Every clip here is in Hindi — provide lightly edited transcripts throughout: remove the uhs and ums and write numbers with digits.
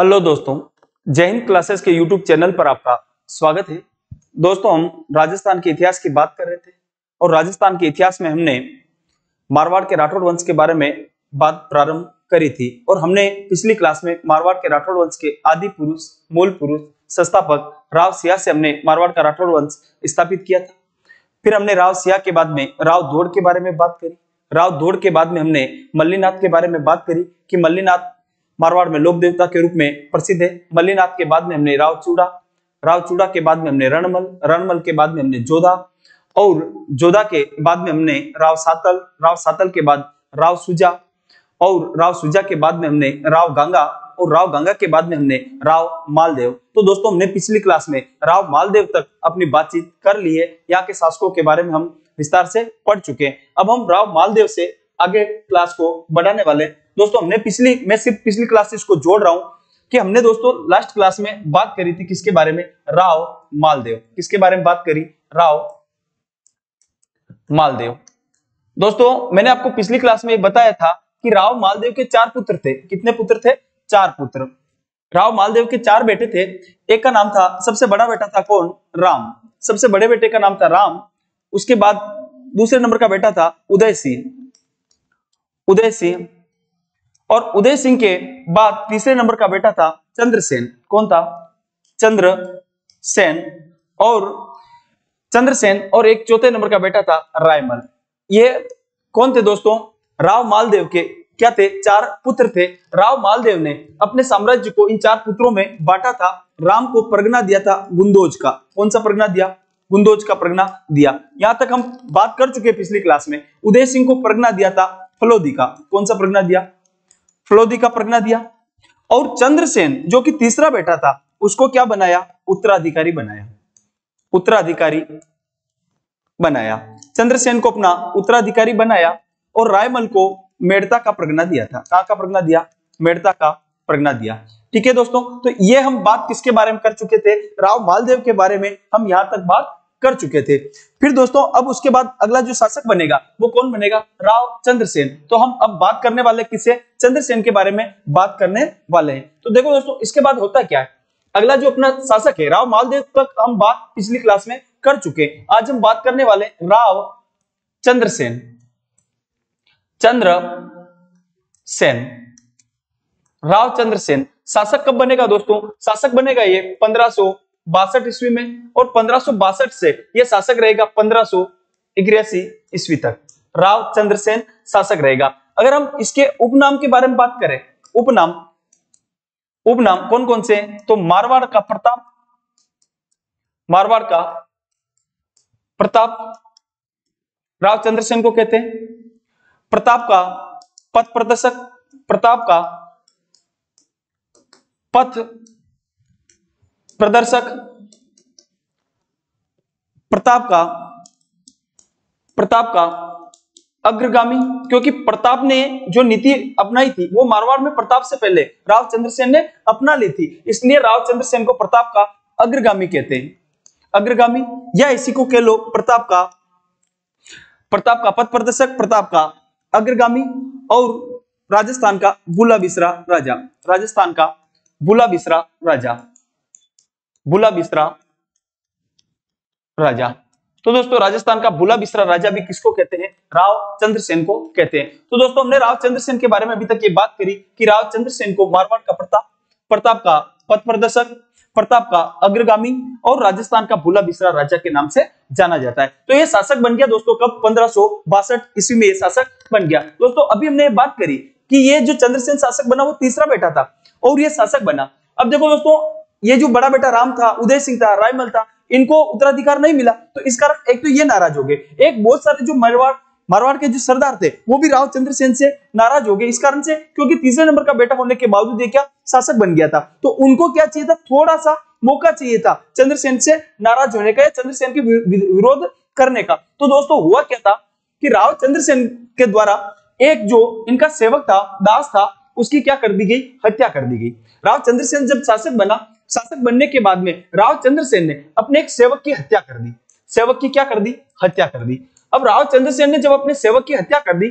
हेलो दोस्तों, जय हिंद क्लासेस के यूट्यूब चैनल पर आपका स्वागत है। दोस्तों, हम राजस्थान के इतिहास की बात कर रहे थे और राजस्थान के इतिहास में हमने मारवाड़ के राठौड़ वंश के बारे में बात प्रारंभ करी थी और हमने पिछली क्लास में मारवाड़ के राठौड़ वंश के आदि पुरुष, मूल पुरुष, संस्थापक राव सिया से हमने मारवाड़ का राठौड़ वंश स्थापित किया था। फिर हमने राव सिया के बाद में राव धोड़ के बारे में बात करी। राव धोड़ के बाद में हमने मल्लीनाथ के बारे में बात करी कि मल्लीनाथ मारवाड़ में लोक देवता के रूप में प्रसिद्ध है। मल्लीनाथ के बाद में हमने राव चूड़ा के बाद में हमने रणमल के बाद में हमने जोधा और जोधा के बाद में हमने राव सातल के बाद राव सुजा और राव सुजा के बाद में हमने राव गंगा और राव गंगा के बाद में हमने राव मालदेव। तो दोस्तों, हमने पिछली क्लास में राव मालदेव तक अपनी बातचीत कर ली है। यहाँ के शासकों के बारे में हम विस्तार से पढ़ चुके हैं। अब हम राव मालदेव से आगे क्लास को बढ़ाने वाले। दोस्तों, मैं सिर्फ पिछली क्लासेस को जोड़ रहा हूं कि हमने दोस्तों लास्ट क्लास में बात करी थी किसके बारे में? राव मालदेव। किसके बारे में बात करी? राव मालदेव। दोस्तों, मैंने आपको पिछली क्लास में बताया था कि राव मालदेव के 4 पुत्र थे। कितने पुत्र थे? 4 पुत्र। राव मालदेव के 4 बेटे थे। एक का नाम था, सबसे बड़ा बेटा था कौन? राम। सबसे बड़े बेटे का नाम था राम। उसके बाद दूसरे नंबर का बेटा था उदय सिंह और उदय सिंह के बाद तीसरे नंबर का बेटा था चंद्रसेन। कौन था? चंद्रसेन और एक चौथे नंबर का बेटा था रायमल। ये कौन थे दोस्तों? राव मालदेव के क्या थे? 4 पुत्र थे। राव मालदेव ने अपने साम्राज्य को इन 4 पुत्रों में बांटा था। राम को परगना दिया था गुंदोज का। कौन सा परगना दिया? गुंदोज का परगना दिया। यहां तक हम बात कर चुके हैं पिछली क्लास में। उदय सिंह को परगना दिया था फलोदी का। कौन सा परगना दिया? फलोदी का परगना दिया। और चंद्रसेन जो कि तीसरा बेटा था, उसको क्या बनाया? उत्तराधिकारी बनाया। चंद्रसेन को अपना उत्तराधिकारी बनाया और रायमल को मेड़ता का परगना दिया था। कहां का परगना दिया? मेड़ता का परगना दिया। ठीक है दोस्तों, तो ये हम बात किसके बारे में कर चुके थे? राव मालदेव के बारे में हम यहां तक बात कर चुके थे। फिर दोस्तों, अब उसके बाद अगला जो शासक बनेगा वो कौन बनेगा? राव चंद्रसेन। तो हम अब बात करने वाले किससे? चंद्रसेन के बारे में बात करने वाले हैं। तो देखो दोस्तों, इसके बाद होता क्या है? अगला जो अपना शासक है, राव मालदेव तक हम बात पिछली क्लास में कर चुके। आज हम बात करने वाले राव चंद्रसेन। राव चंद्रसेन शासक कब बनेगा दोस्तों? शासक बनेगा ये 1562 ईस्वी में और 1562 से ये शासक रहेगा 1581 ईस्वी तक। राव चंद्रसेन शासक रहेगा। अगर हम इसके उपनाम के बारे में बात करें, उपनाम कौन कौन से? तो मारवाड़ का प्रताप राव चंद्रसेन को कहते हैं। प्रताप का पथ प्रदर्शक, प्रताप का पथ प्रदर्शक, प्रताप का अग्रगामी। क्योंकि प्रताप ने जो नीति अपनाई थी वो मारवाड़ में प्रताप से पहले राव चंद्रसेन ने अपना ली थी, इसलिए राव चंद्रसेन को प्रताप का अग्रगामी कहते हैं। अग्रगामी या इसी को कह लो प्रताप का पथ प्रदर्शक, प्रताप का अग्रगामी। और राजस्थान का बुला बिसरा राजा। तो दोस्तों, राजस्थान का बुला बिसरा राजा भी किसको कहते हैं? राव चंद्रसेन को कहते हैं। तो दोस्तों, हमने राव चंद्रसेन के बारे में अभी तक ये बात करी कि राव चंद्रसेन को मारवाड़ का प्रताप का पथ प्रदर्शक, प्रताप का अग्रगामी और राजस्थान का बुला बिसरा राजा के नाम से जाना जाता है। तो ये शासक बन गया दोस्तों कब? 1562 ईस्वी में ये शासक बन गया। दोस्तों, अभी हमने बात करी कि ये जो चंद्रसेन शासक बना वो तीसरा बेटा था और ये शासक बना। अब देखो दोस्तों, ये जो बड़ा बेटा राम था, उदय सिंह था, रायमल था, इनको उत्तराधिकार नहीं मिला। तो इस कारण एक तो ये नाराज हो गए। एक बहुत सारे जो मारवाड़ के जो सरदार थे वो भी राव चंद्रसेन से नाराज हो गए इस कारण से, क्योंकि तीसरे नंबर का बेटा होने के बावजूद ये क्या शासक बन गया था। तो उनको क्या चाहिए था? थोड़ा सा मौका चाहिए था चंद्रसेन से नाराज होने का या चंद्रसेन के विरोध करने का। तो दोस्तों, हुआ क्या था कि राव चंद्रसेन के द्वारा एक जो इनका सेवक था, दास था, उसकी क्या कर दी गई? हत्या कर दी गई। राव चंद्रसेन जब शासक बना, शासक बनने के बाद में राव चंद्रसेन ने अपने एक सेवक की हत्या कर दी। सेवक की क्या कर दी? हत्या कर दी। अब राव चंद्रसेन ने जब अपने सेवक की हत्या कर दी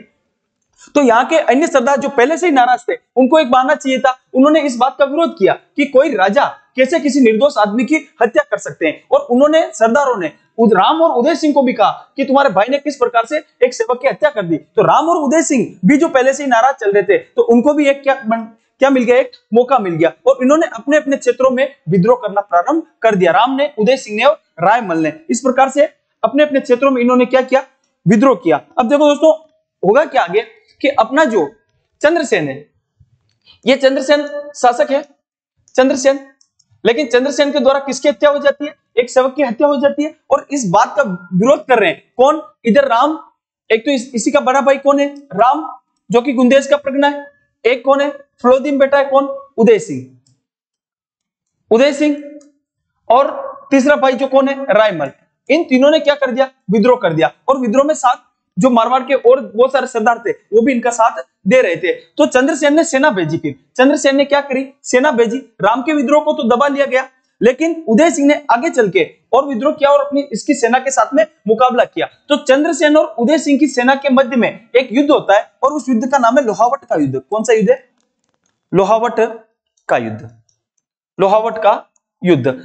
तो यहाँ के अन्य सरदार जो पहले से ही नाराज थे, उनको एक बहाना चाहिए था। उन्होंने इस बात का विरोध किया कि कोई राजा कैसे किसी निर्दोष आदमी की हत्या कर सकते हैं। और उन्होंने सरदारों ने राम और उदय सिंह को भी कहा कि तुम्हारे भाई ने किस प्रकार से एक सेवक की हत्या कर दी। तो राम और उदय सिंह भी जो पहले से ही नाराज चल रहे थे, तो उनको भी एक क्या मिल गया, एक मौका मिल गया और इन्होंने अपने अपने क्षेत्रों में विद्रोह करना प्रारंभ कर दिया। राम ने, उदय सिंह ने और रायमल ने इस प्रकार से अपने अपने क्षेत्रों में इन्होंने क्या किया, विद्रोह किया। अब देखो दोस्तों, होगा क्या आगे कि अपना जो चंद्रसेन है, ये चंद्रसेन शासक है, चंद्रसेन, लेकिन चंद्रसेन के द्वारा किसकी हत्या हो जाती है, एक सेवक की हत्या हो जाती है। और इस बात का विरोध कर रहे हैं कौन, इधर राम, एक तो इसी का बड़ा भाई कौन है, राम जो कि गुंदेश का प्रगना है, एक कौन है, फलोदीन बेटा है कौन, उदय सिंह, उदय सिंह, और तीसरा भाई जो कौन है, रायमल। इन तीनों ने क्या कर दिया, विद्रोह कर दिया। और विद्रोह में साथ जो मारवाड़ के और बहुत सारे सरदार थे वो भी इनका साथ दे रहे थे। तो चंद्रसेन ने सेना भेजी। फिर चंद्रसेन ने क्या करी, सेना भेजी। राम के विद्रोह को तो दबा लिया गया, लेकिन उदय सिंह ने आगे चल के और विद्रोह किया और अपनी इसकी सेना के साथ में मुकाबला किया। तो चंद्रसेन और उदय सिंह की सेना के मध्य में एक युद्ध होता है और उस युद्ध का नाम है लोहावट का युद्ध। कौन सा युद्ध है, लोहावट का युद्ध, लोहावट का युद्ध,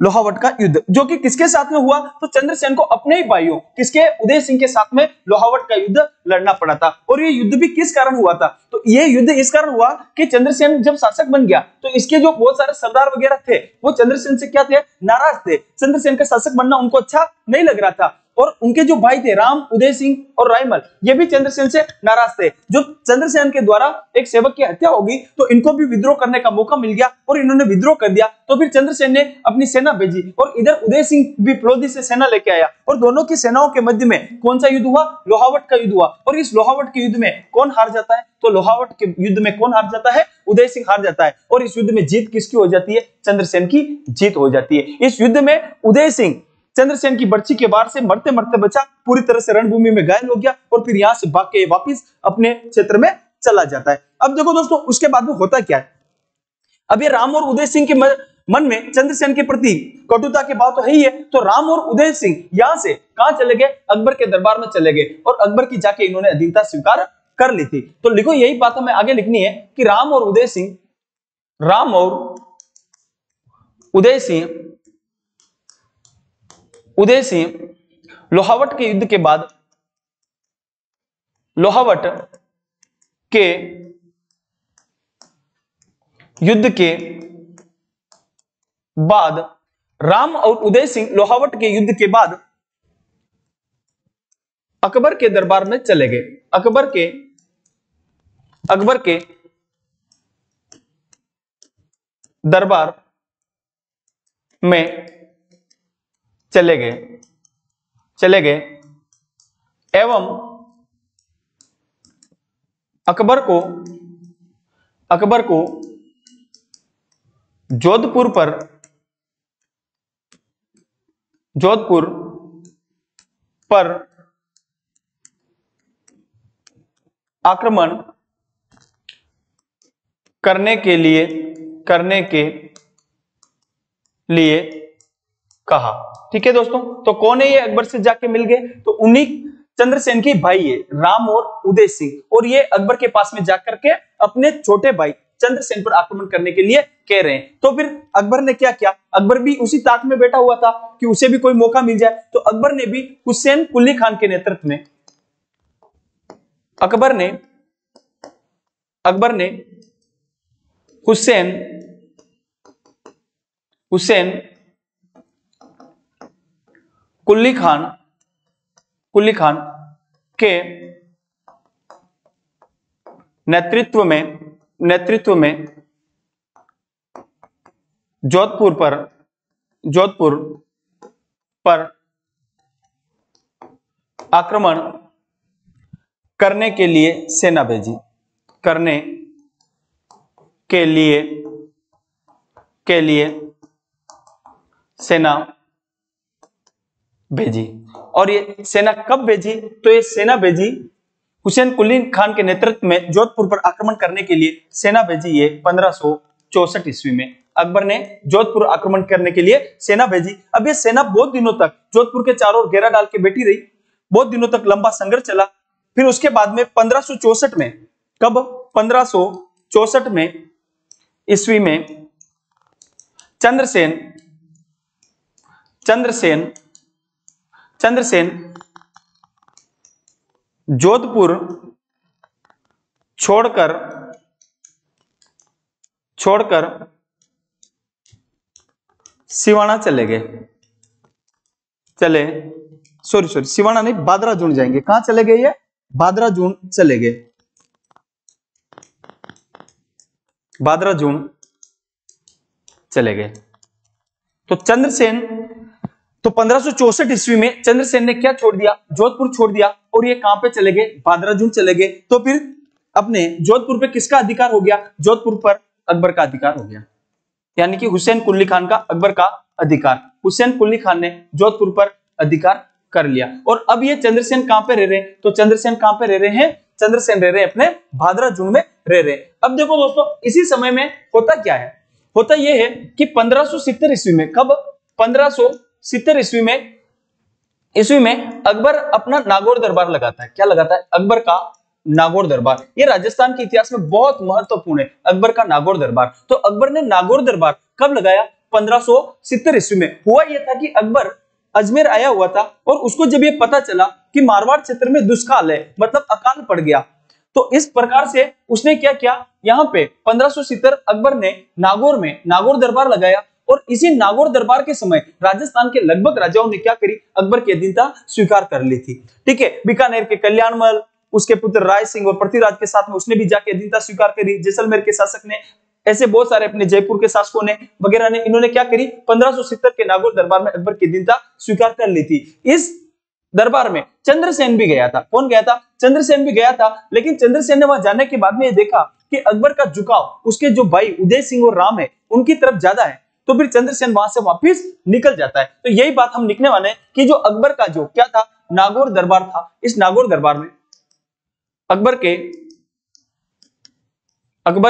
लोहावट का युद्ध, जो कि किसके साथ में हुआ, तो चंद्रसेन को अपने ही भाइयों किसके, उदय सिंह के साथ में लोहावट का युद्ध लड़ना पड़ा था। और ये युद्ध भी किस कारण हुआ था, तो ये युद्ध इस कारण हुआ कि चंद्रसेन जब शासक बन गया तो इसके जो बहुत सारे सरदार वगैरह थे वो चंद्रसेन से क्या थे, नाराज थे। चंद्रसेन का शासक बनना उनको अच्छा नहीं लग रहा था। और उनके जो भाई थे राम, उदय सिंह और रायमल, ये भी चंद्रसेन से नाराज थे। जो चंद्रसेन के द्वारा एक सेवक की हत्या होगी तो इनको भी विद्रोह करने का मौका मिल गया और इन्होंने विद्रोह कर दिया। तो फिर चंद्रसेन ने अपनी सेना भेजी और इधर उदय सिंह भी फलोदी से सेना लेके आया और दोनों की सेनाओं के मध्य में कौन सा युद्ध हुआ, लोहावट का युद्ध हुआ। और इस लोहावट के युद्ध में कौन हार जाता है, तो लोहावट के युद्ध में कौन हार जाता है, उदय सिंह हार जाता है। और इस युद्ध में जीत किसकी हो जाती है, चंद्रसेन की जीत हो जाती है। इस युद्ध में उदय सिंह चंद्रसेन की बर्छी के वार से मरते मरते बचा, पूरी तरह से रणभूमि में घायल हो गया और फिर यहां से भाग के वापिस अपने क्षेत्र में चला जाता है। अब देखो दोस्तों, उसके बाद में होता क्या है, अब ये राम और उदय सिंह के मन में चंद्रसेन के प्रति कटुता के भाव तो है ही है। तो राम और उदय सिंह यहां से कहां चले गए, अकबर के दरबार में चले गए और अकबर की जाके इन्होंने अधीनता स्वीकार कर ली थी। तो लिखो, यही बात हमें आगे लिखनी है कि राम और उदय सिंह, राम और उदय सिंह, उदय सिंह लोहावट के युद्ध के बाद, लोहावट के युद्ध के बाद राम और उदय सिंह लोहावट के युद्ध के बाद अकबर के दरबार में चले गए। अकबर के दरबार में चले गए एवं अकबर को जोधपुर पर आक्रमण करने के लिए कहा। ठीक है दोस्तों, तो कौन है ये अकबर से जाके मिल गए, तो उन्हीं चंद्रसेन के भाई है राम और उदय सिंह। और ये अकबर के पास में जाकर के अपने छोटे भाई चंद्रसेन पर आक्रमण करने के लिए कह रहे हैं। तो फिर अकबर ने क्या किया, अकबर भी उसी ताक में बैठा हुआ था कि उसे भी कोई मौका मिल जाए। तो अकबर ने भी हुसैन कुली खान के नेतृत्व में, अकबर ने हुसैन कुली खान के नेतृत्व में जोधपुर पर आक्रमण करने के लिए सेना भेजी, सेना भेजी। और ये सेना कब भेजी, तो ये सेना भेजी हुसैन कुली खान के नेतृत्व में जोधपुर पर आक्रमण करने के लिए सेना भेजी ये 1564 ईस्वी में अकबर ने जोधपुर आक्रमण करने के लिए सेना भेजी। अब ये सेना बहुत दिनों तक जोधपुर के चारों ओर घेरा डाल के बैठी रही, बहुत दिनों तक लंबा संघर्ष चला। फिर उसके बाद में 1564 में, कब, 1564 में ईस्वी में चंद्रसेन जोधपुर छोड़कर सिवाना चले गए। सॉरी सिवाना नहीं, बादराजून जाएंगे। कहां चले गए ये? बादराजून चले गए। बादराजून चले गए। तो चंद्रसेन, तो 1564 ईस्वी में चंद्रसेन ने क्या छोड़ दिया? जोधपुर छोड़ दिया। और ये कहां पे चले गए? बादराजून चले गए। तो फिर अपने जोधपुर पे किसका अधिकार हो गया? जोधपुर पर अकबर का अधिकार हो गया, यानी कि हुसैन कुली खान का अकबर का अधिकार। हुसैन कुली खान ने जोधपुर पर अधिकार कर लिया। और अब ये चंद्रसेन कहां पे रह रहे हैं? तो चंद्रसेन कहां पे रह रहे हैं? चंद्रसेन रह रहे हैं अपने बादराजून में रह रहे हैं। अब देखो दोस्तों, इसी समय में होता क्या है? होता यह है कि 1570 ईस्वी में, कब, 1570 ईस्वी में अकबर अपना नागौर दरबार लगाता है। क्या लगाता है? अकबर का नागौर दरबार। ये राजस्थान के इतिहास में बहुत महत्वपूर्ण है, अकबर का नागौर दरबार। तो अकबर ने नागौर दरबार कब लगाया? 1570 ईस्वी में। हुआ यह था कि अकबर अजमेर आया हुआ था और उसको जब ये पता चला कि मारवाड़ क्षेत्र में दुष्काल है, मतलब अकाल पड़ गया, तो इस प्रकार से उसने क्या किया? यहाँ पे 1570 अकबर ने नागौर में नागौर दरबार लगाया। और इसी नागौर दरबार के समय राजस्थान के लगभग राजाओं ने क्या करी? अकबर की अधीनता स्वीकार कर ली थी। ठीक है, बीकानेर के कल्याणमल, उसके पुत्र राय सिंह और पृथ्वीराज के साथ में उसने भी जाके अधीनता स्वीकार करी। जैसलमेर के शासक ने, ऐसे बहुत सारे अपने जयपुर के शासकों ने वगैरह ने, इन्होंने क्या करी? 1570 के नागौर दरबार में अकबर की अधीनता स्वीकार कर ली थी। इस दरबार में चंद्रसेन भी गया था। कौन गया था? चंद्रसेन भी गया था। लेकिन चंद्रसेन ने वहां जाने के बाद में ये देखा कि अकबर का झुकाव उसके जो भाई उदय सिंह और राम है उनकी तरफ ज्यादा है। तो फिर चंद्रसेन वहां से वापिस निकल जाता है। तो यही बात हम लिखने वाले हैं कि जो अकबर का जो क्या था? नागौर दरबार था। इस नागौर दरबार में अकबर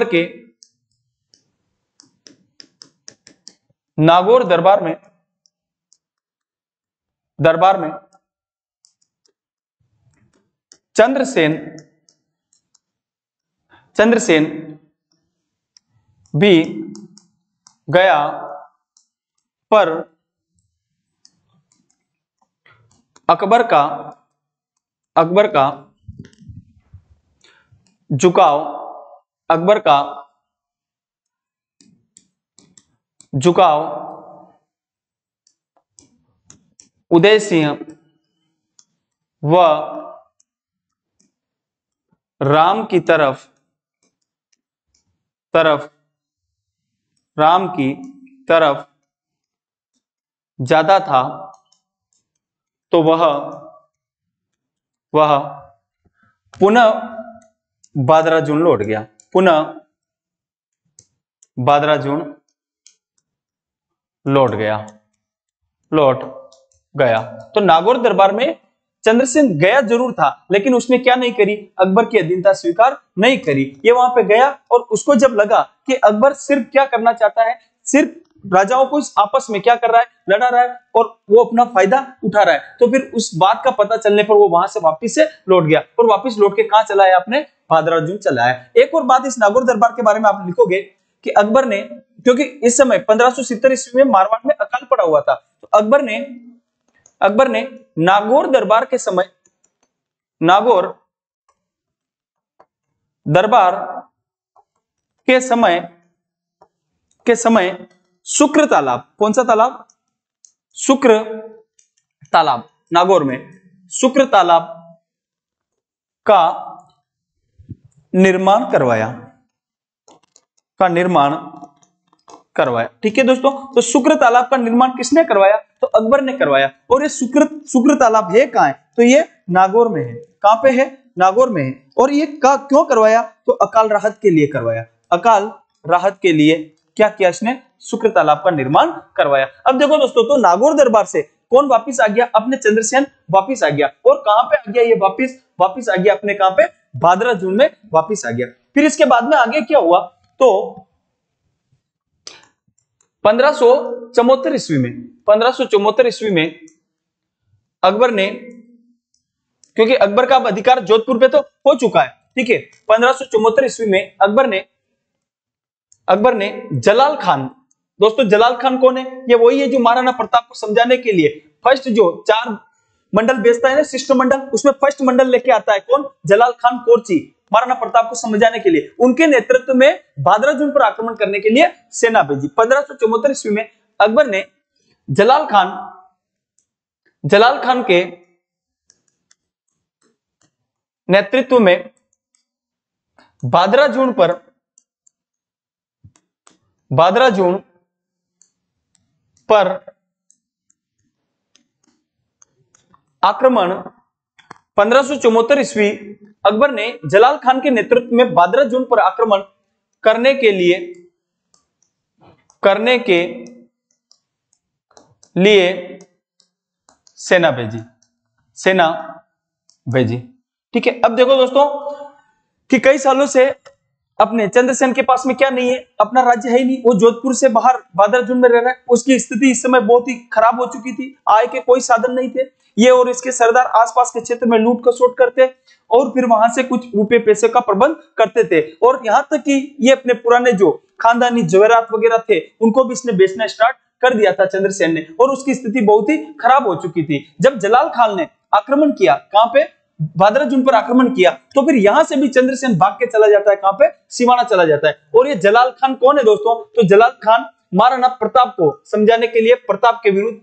के नागौर दरबार में चंद्रसेन भी गया, पर अकबर का झुकाव उदय सिंह व राम की तरफ ज्यादा था। तो वह पुनः बादराजून लौट गया। लौट गया। तो नागौर दरबार में चंद्रसेन गया जरूर था, लेकिन उसने क्या नहीं करी? अकबर की अधीनता स्वीकार नहीं करी। ये वहां पे गया और उसको जब लगा कि अकबर सिर्फ क्या करना चाहता है? सिर्फ राजाओं को इस आपस में क्या कर रहा है? लड़ा रहा है और वो अपना फायदा उठा रहा है। तो फिर उस बात का पता चलने पर वो वहां से वापिस से लौट गया और वापिस लौट के कहां चला है? अपने बादराजून चला है। एक और बात इस नागौर दरबार के बारे में आप लिखोगे कि अकबर ने, क्योंकि इस समय 1570 ईस्वी में मारवाड़ में अकाल पड़ा हुआ था, तो अकबर ने नागौर दरबार के समय शुक्र तालाब, कौन सा तालाब? शुक्र तालाब, नागौर में शुक्र तालाब का निर्माण करवाया। ठीक है दोस्तों, तो शुक्र तालाब का निर्माण किसने करवाया? तो अकबर ने करवाया। और ये शुक्र तालाब है कहां है? तो ये नागौर में है। कहां पे है? नागौर में है। और ये क्यों करवाया? तो अकाल राहत के लिए करवाया। अकाल राहत के लिए क्या किया इसने? शुक्र तालाब का निर्माण करवाया। अब देखो दोस्तों, तो नागौर दरबार से कौन वापिस आ गया? अपने चंद्रसेन वापिस आ गया। और कहां पे आ गया ये? वापिस आ गया अपने कहां पे? बादराजून में वापिस आ गया। फिर इसके बाद में आगे क्या हुआ? तो 1574 ईस्वी में अकबर ने क्योंकि अकबर का अब अधिकार जोधपुर पे तो हो चुका है, ठीक है। 1574 ईस्वी में अकबर ने जलाल खान, दोस्तों जलाल खान कौन है? ये वही है जो महाराणा प्रताप को समझाने के लिए फर्स्ट जो 4 मंडल बेचता है ना, शिष्टमंडल, उसमें फर्स्ट मंडल लेके आता है कौन? जलाल खान कोरची, महाराणा प्रताप को समझाने के लिए। उनके नेतृत्व में भादरा-जून पर आक्रमण करने के लिए सेना भेजी। 1574 ईस्वी में अकबर ने जलाल खान के नेतृत्व में भादरा-जून पर आक्रमण 1574 ईस्वी अकबर ने जलाल खान के नेतृत्व में भादरा-जून पर आक्रमण करने के लिए सेना भेजी, ठीक है। अब देखो दोस्तों कि कई सालों से अपने चंद्रसेन के पास में क्या नहीं है, अपना राज्य है ही नहीं, वो जोधपुर से बाहर भादरा-जून में रह रहा है। उसकी स्थिति इस समय बहुत ही खराब हो चुकी थी, आय के कोई साधन नहीं थे। ये और इसके सरदार आसपास के क्षेत्र में लूट खसोट करते और फिर वहां से कुछ रुपए पैसे का प्रबंध करते थे, और यहां तक कि ये अपने पुराने जो खानदानी जवेरात वगैरह थे उनको भी इसने बेचना स्टार्ट कर दिया था चंद्रसेन ने, और उसकी स्थिति बहुत ही खराब हो चुकी थी। जब जलाल खान ने आक्रमण किया, कहां पे? भादरा-जून पर आक्रमण किया, तो फिर यहां से भी चंद्रसेन भाग के चला जाता है, कहां पे? सिवाना चला जाता है। और ये जलाल खान कौन है दोस्तों? तो जलाल खान महाराणा प्रताप को समझाने के लिए, प्रताप के विरुद्ध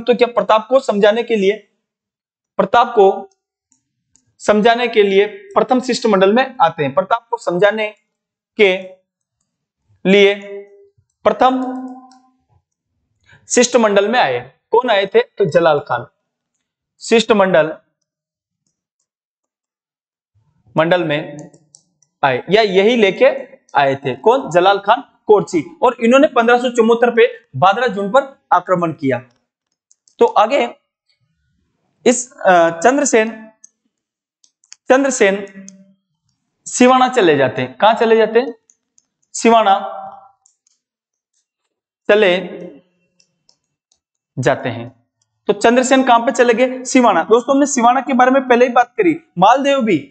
तो क्या, प्रताप को समझाने के लिए प्रथम शिष्टमंडल में आते हैं। प्रताप को समझाने के लिए प्रथम शिष्टमंडल में आए। कौन आए थे? तो जलाल खान। शिष्टमंडल में आए, या यही लेके आए थे कौन? जलाल खान कोरची। और इन्होंने 1574 पे भादरा-जून पर आक्रमण किया। तो आगे इस चंद्रसेन सिवाना चले जाते हैं। कहां चले जाते हैं? सिवाना चले जाते हैं। तो चंद्रसेन कहां पे चले गए? सिवाना। दोस्तों हमने सिवाना के बारे में पहले ही बात करी। मालदेव भी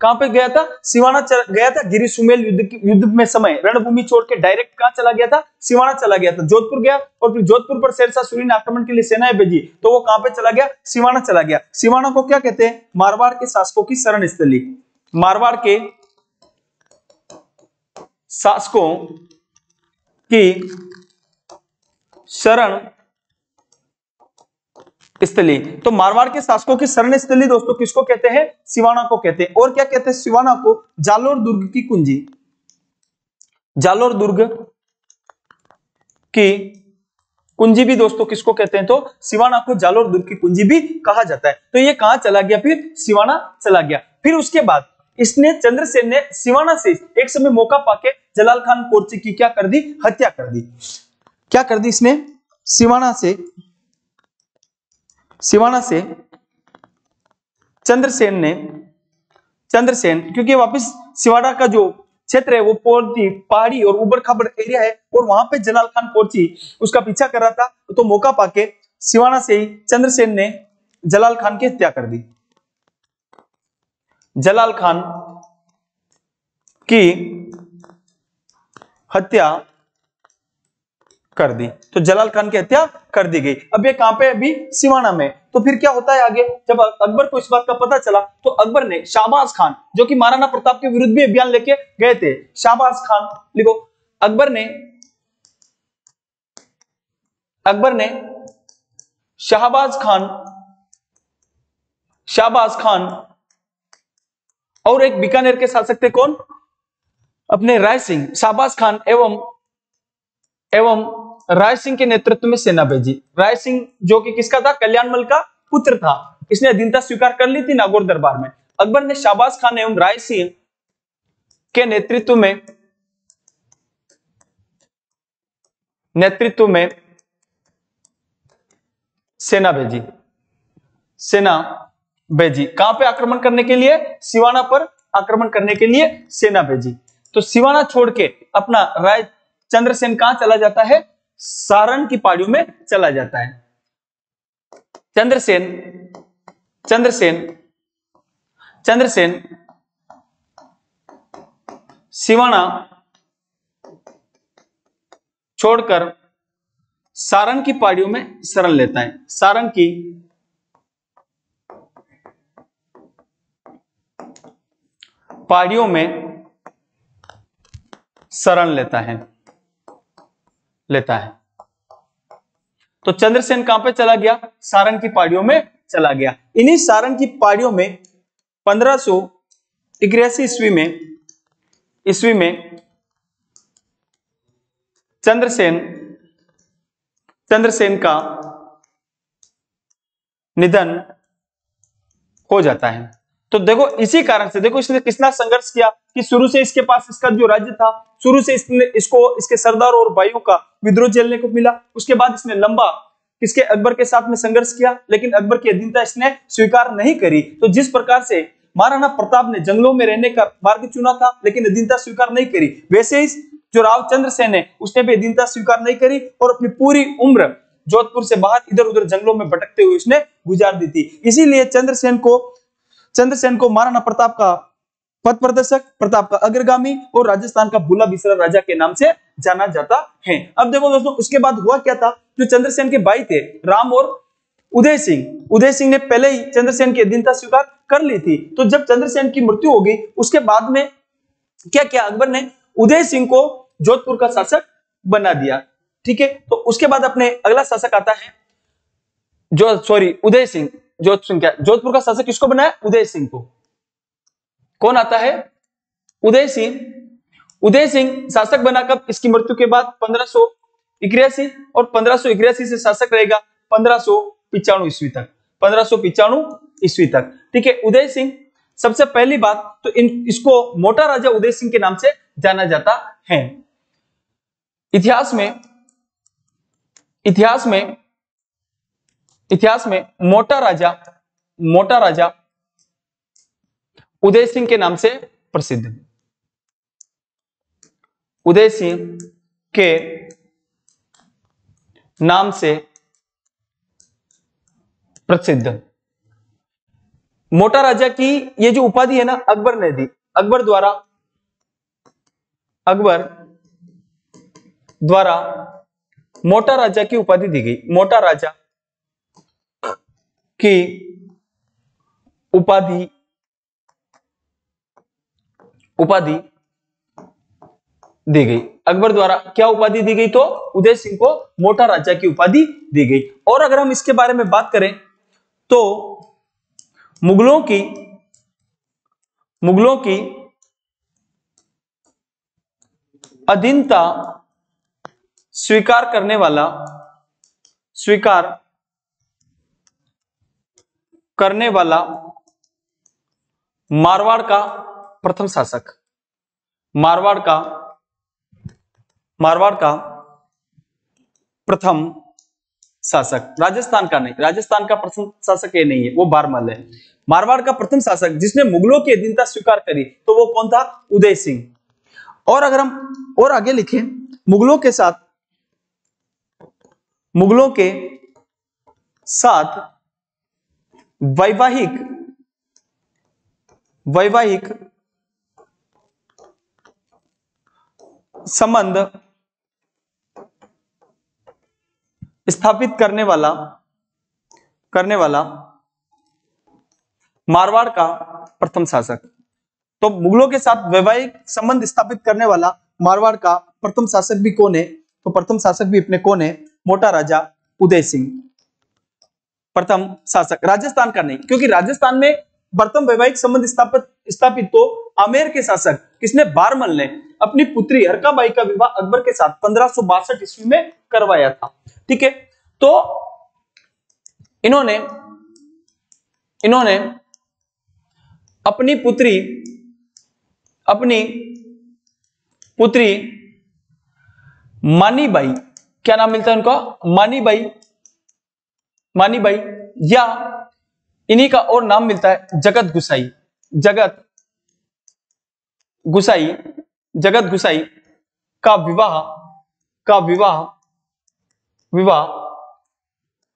कहां पे गया था? सिवाना गया था। गिरी सुमेल युद्ध में समय रणभूमि छोड़ के डायरेक्ट कहां चला गया था? सिवाना चला गया था। जोधपुर गया और फिर जोधपुर पर शेरशाह सूरी ने आक्रमण के लिए सेनाएं भेजी, तो वो कहां पे चला गया? सिवाना चला गया। सिवाना को क्या कहते हैं? मारवाड़ के शासकों की शरण स्थली। मारवाड़ के शासकों की शरण स्थली। तो मारवाड़ के शासकों की शरण स्थली दोस्तों किसको कहते हैं? सिवाना को कहते हैं। और क्या कहते हैं सिवाना को? जालोर दुर्ग की कुंजी। जालोर दुर्ग की कुंजी भी दोस्तों किसको कहते हैं? तो सिवाना को जालोर दुर्ग की कुंजी भी कहा जाता है। तो ये कहां चला गया? फिर सिवाना चला गया। फिर उसके बाद इसने, चंद्रसेन ने सिवाना से एक समय मौका पाके जलाल खान कोरची की क्या कर दी? हत्या कर दी। क्या कर दी इसने? सिवाना से चंद्रसेन क्योंकि वापस सिवाना का जो क्षेत्र है वो पहाड़ी और उबड़ खाबड़ एरिया है, और वहां पे जलाल खान कोरची उसका पीछा कर रहा था, तो मौका पाके सिवाना से ही चंद्रसेन ने जलाल खान की हत्या कर दी। जलाल खान की हत्या कर दी। तो जलाल खान की हत्या कर दी गई। अब ये कहां पे? अभी सिवाना में। तो फिर क्या होता है आगे? जब अकबर को इस बात का पता चला तो अकबर ने शाहबाज खान, जो कि महाराणा प्रताप के विरुद्ध भी अभियान लेके गए थे, शाहबाज खान लिखो। अकबर ने शाहबाज खान और एक बीकानेर के शासक थे कौन? अपने राय सिंह। शाहबाज खान एवं राय सिंह के नेतृत्व में सेना भेजी। राय सिंह जो कि किसका था? कल्याणमल का पुत्र था। इसने अधीनता स्वीकार कर ली थी नागौर दरबार में। अकबर ने शाहबाज खान एवं राय सिंह के नेतृत्व में सेना भेजी। कहां पे आक्रमण करने के लिए? सिवाना पर आक्रमण करने के लिए सेना भेजी। तो सिवाना छोड़ के अपना राय चंद्रसेन कहां चला जाता है? सारण की पहाड़ियों में चला जाता है। चंद्रसेन चंद्रसेन चंद्रसेन सिवाना छोड़कर सारण की पहाड़ियों में शरण लेता है। सारण की पहाड़ियों में शरण लेता है तो चंद्रसेन कहां पे चला गया? सारण की पहाड़ियों में चला गया। इन्हीं सारण की पहाड़ियों में 1581 ईस्वी में चंद्रसेन का निधन हो जाता है। तो देखो इसी कारण से देखो इसने कितना संघर्ष किया कि शुरू से इसके पास इसका जो राज्य था, शुरू से इसके सरदार और भाइयों का विद्रोह झेलने को मिला। उसके बाद इसने लंबा किसके अकबर के साथ में संघर्ष किया, लेकिन अकबर की अधीनता इसने स्वीकार नहीं करी। तो जिस प्रकार से महाराणा प्रताप ने जंगलों में रहने का मार्ग चुना था लेकिन अधीनता स्वीकार नहीं करी, वैसे ही जो राव चंद्रसेन है उसने भी अधीनता स्वीकार नहीं करी और अपनी पूरी उम्र जोधपुर से बाहर इधर उधर जंगलों में भटकते हुए उसने गुजार दी थी। इसीलिए चंद्रसेन को महाराणा प्रताप का पथ प्रदर्शक, प्रताप का अग्रगामी और राजस्थान का भूला बिसरा राजा के नाम से जाना जाता है। अब देखो दोस्तों उसके बाद हुआ क्या था, जो चंद्रसेन के भाई थे राम और उदय सिंह ने पहले ही चंद्रसेन की अधीनता स्वीकार कर ली थी। तो जब चंद्रसेन की मृत्यु हो गई उसके बाद में क्या किया, अकबर ने उदय सिंह को जोधपुर का शासक बना दिया। ठीक है, तो उसके बाद अपने अगला शासक आता है उदय सिंह। जोधपुर का शासक किसको बनाया? उदय सिंह को। कौन आता है? उदय सिंह शासक बना कब? इसकी मृत्यु के बाद 1581 और 1581 से शासक रहेगा 1595 ईस्वी तक। 1595 ईस्वी तक। ठीक है, उदय सिंह सबसे पहली बात तो इसको मोटा राजा उदय सिंह के नाम से जाना जाता है। इतिहास में मोटा राजा उदय सिंह के नाम से प्रसिद्ध है। उदय सिंह के नाम से प्रसिद्ध मोटा राजा की ये जो उपाधि है ना अकबर ने दी। अकबर द्वारा मोटा राजा की उपाधि दी गई। मोटा राजा की उपाधि दी गई। अकबर द्वारा क्या उपाधि दी गई? तो उदय सिंह को मोटा राजा की उपाधि दी गई। और अगर हम इसके बारे में बात करें तो मुगलों की अधीनता स्वीकार करने वाला मारवाड़ का प्रथम शासक राजस्थान का नहीं, राजस्थान का प्रथम शासक ये नहीं है, वो बारमल है। मारवाड़ का प्रथम शासक जिसने मुगलों की अधीनता स्वीकार करी तो वो कौन था? उदय सिंह। और अगर हम और आगे लिखें, मुगलों के साथ वैवाहिक संबंध स्थापित करने वाला मारवाड़ का प्रथम शासक। तो मुगलों के साथ वैवाहिक संबंध स्थापित करने वाला मारवाड़ का प्रथम शासक भी कौन है? तो प्रथम शासक भी अपने कौन है? मोटा राजा उदय सिंह प्रथम शासक। राजस्थान का नहीं, क्योंकि राजस्थान में प्रथम वैवाहिक संबंध स्थापित तो आमेर के शासक किसने? बारमल ने अपनी पुत्री हरकाबाई का विवाह अकबर के साथ 1562 ईस्वी में करवाया था। ठीक है, तो इन्होंने अपनी पुत्री मानीबाई, क्या नाम मिलता है उनका? मानीबाई, या इन्हीं का और नाम मिलता है जगत गुसाई का विवाह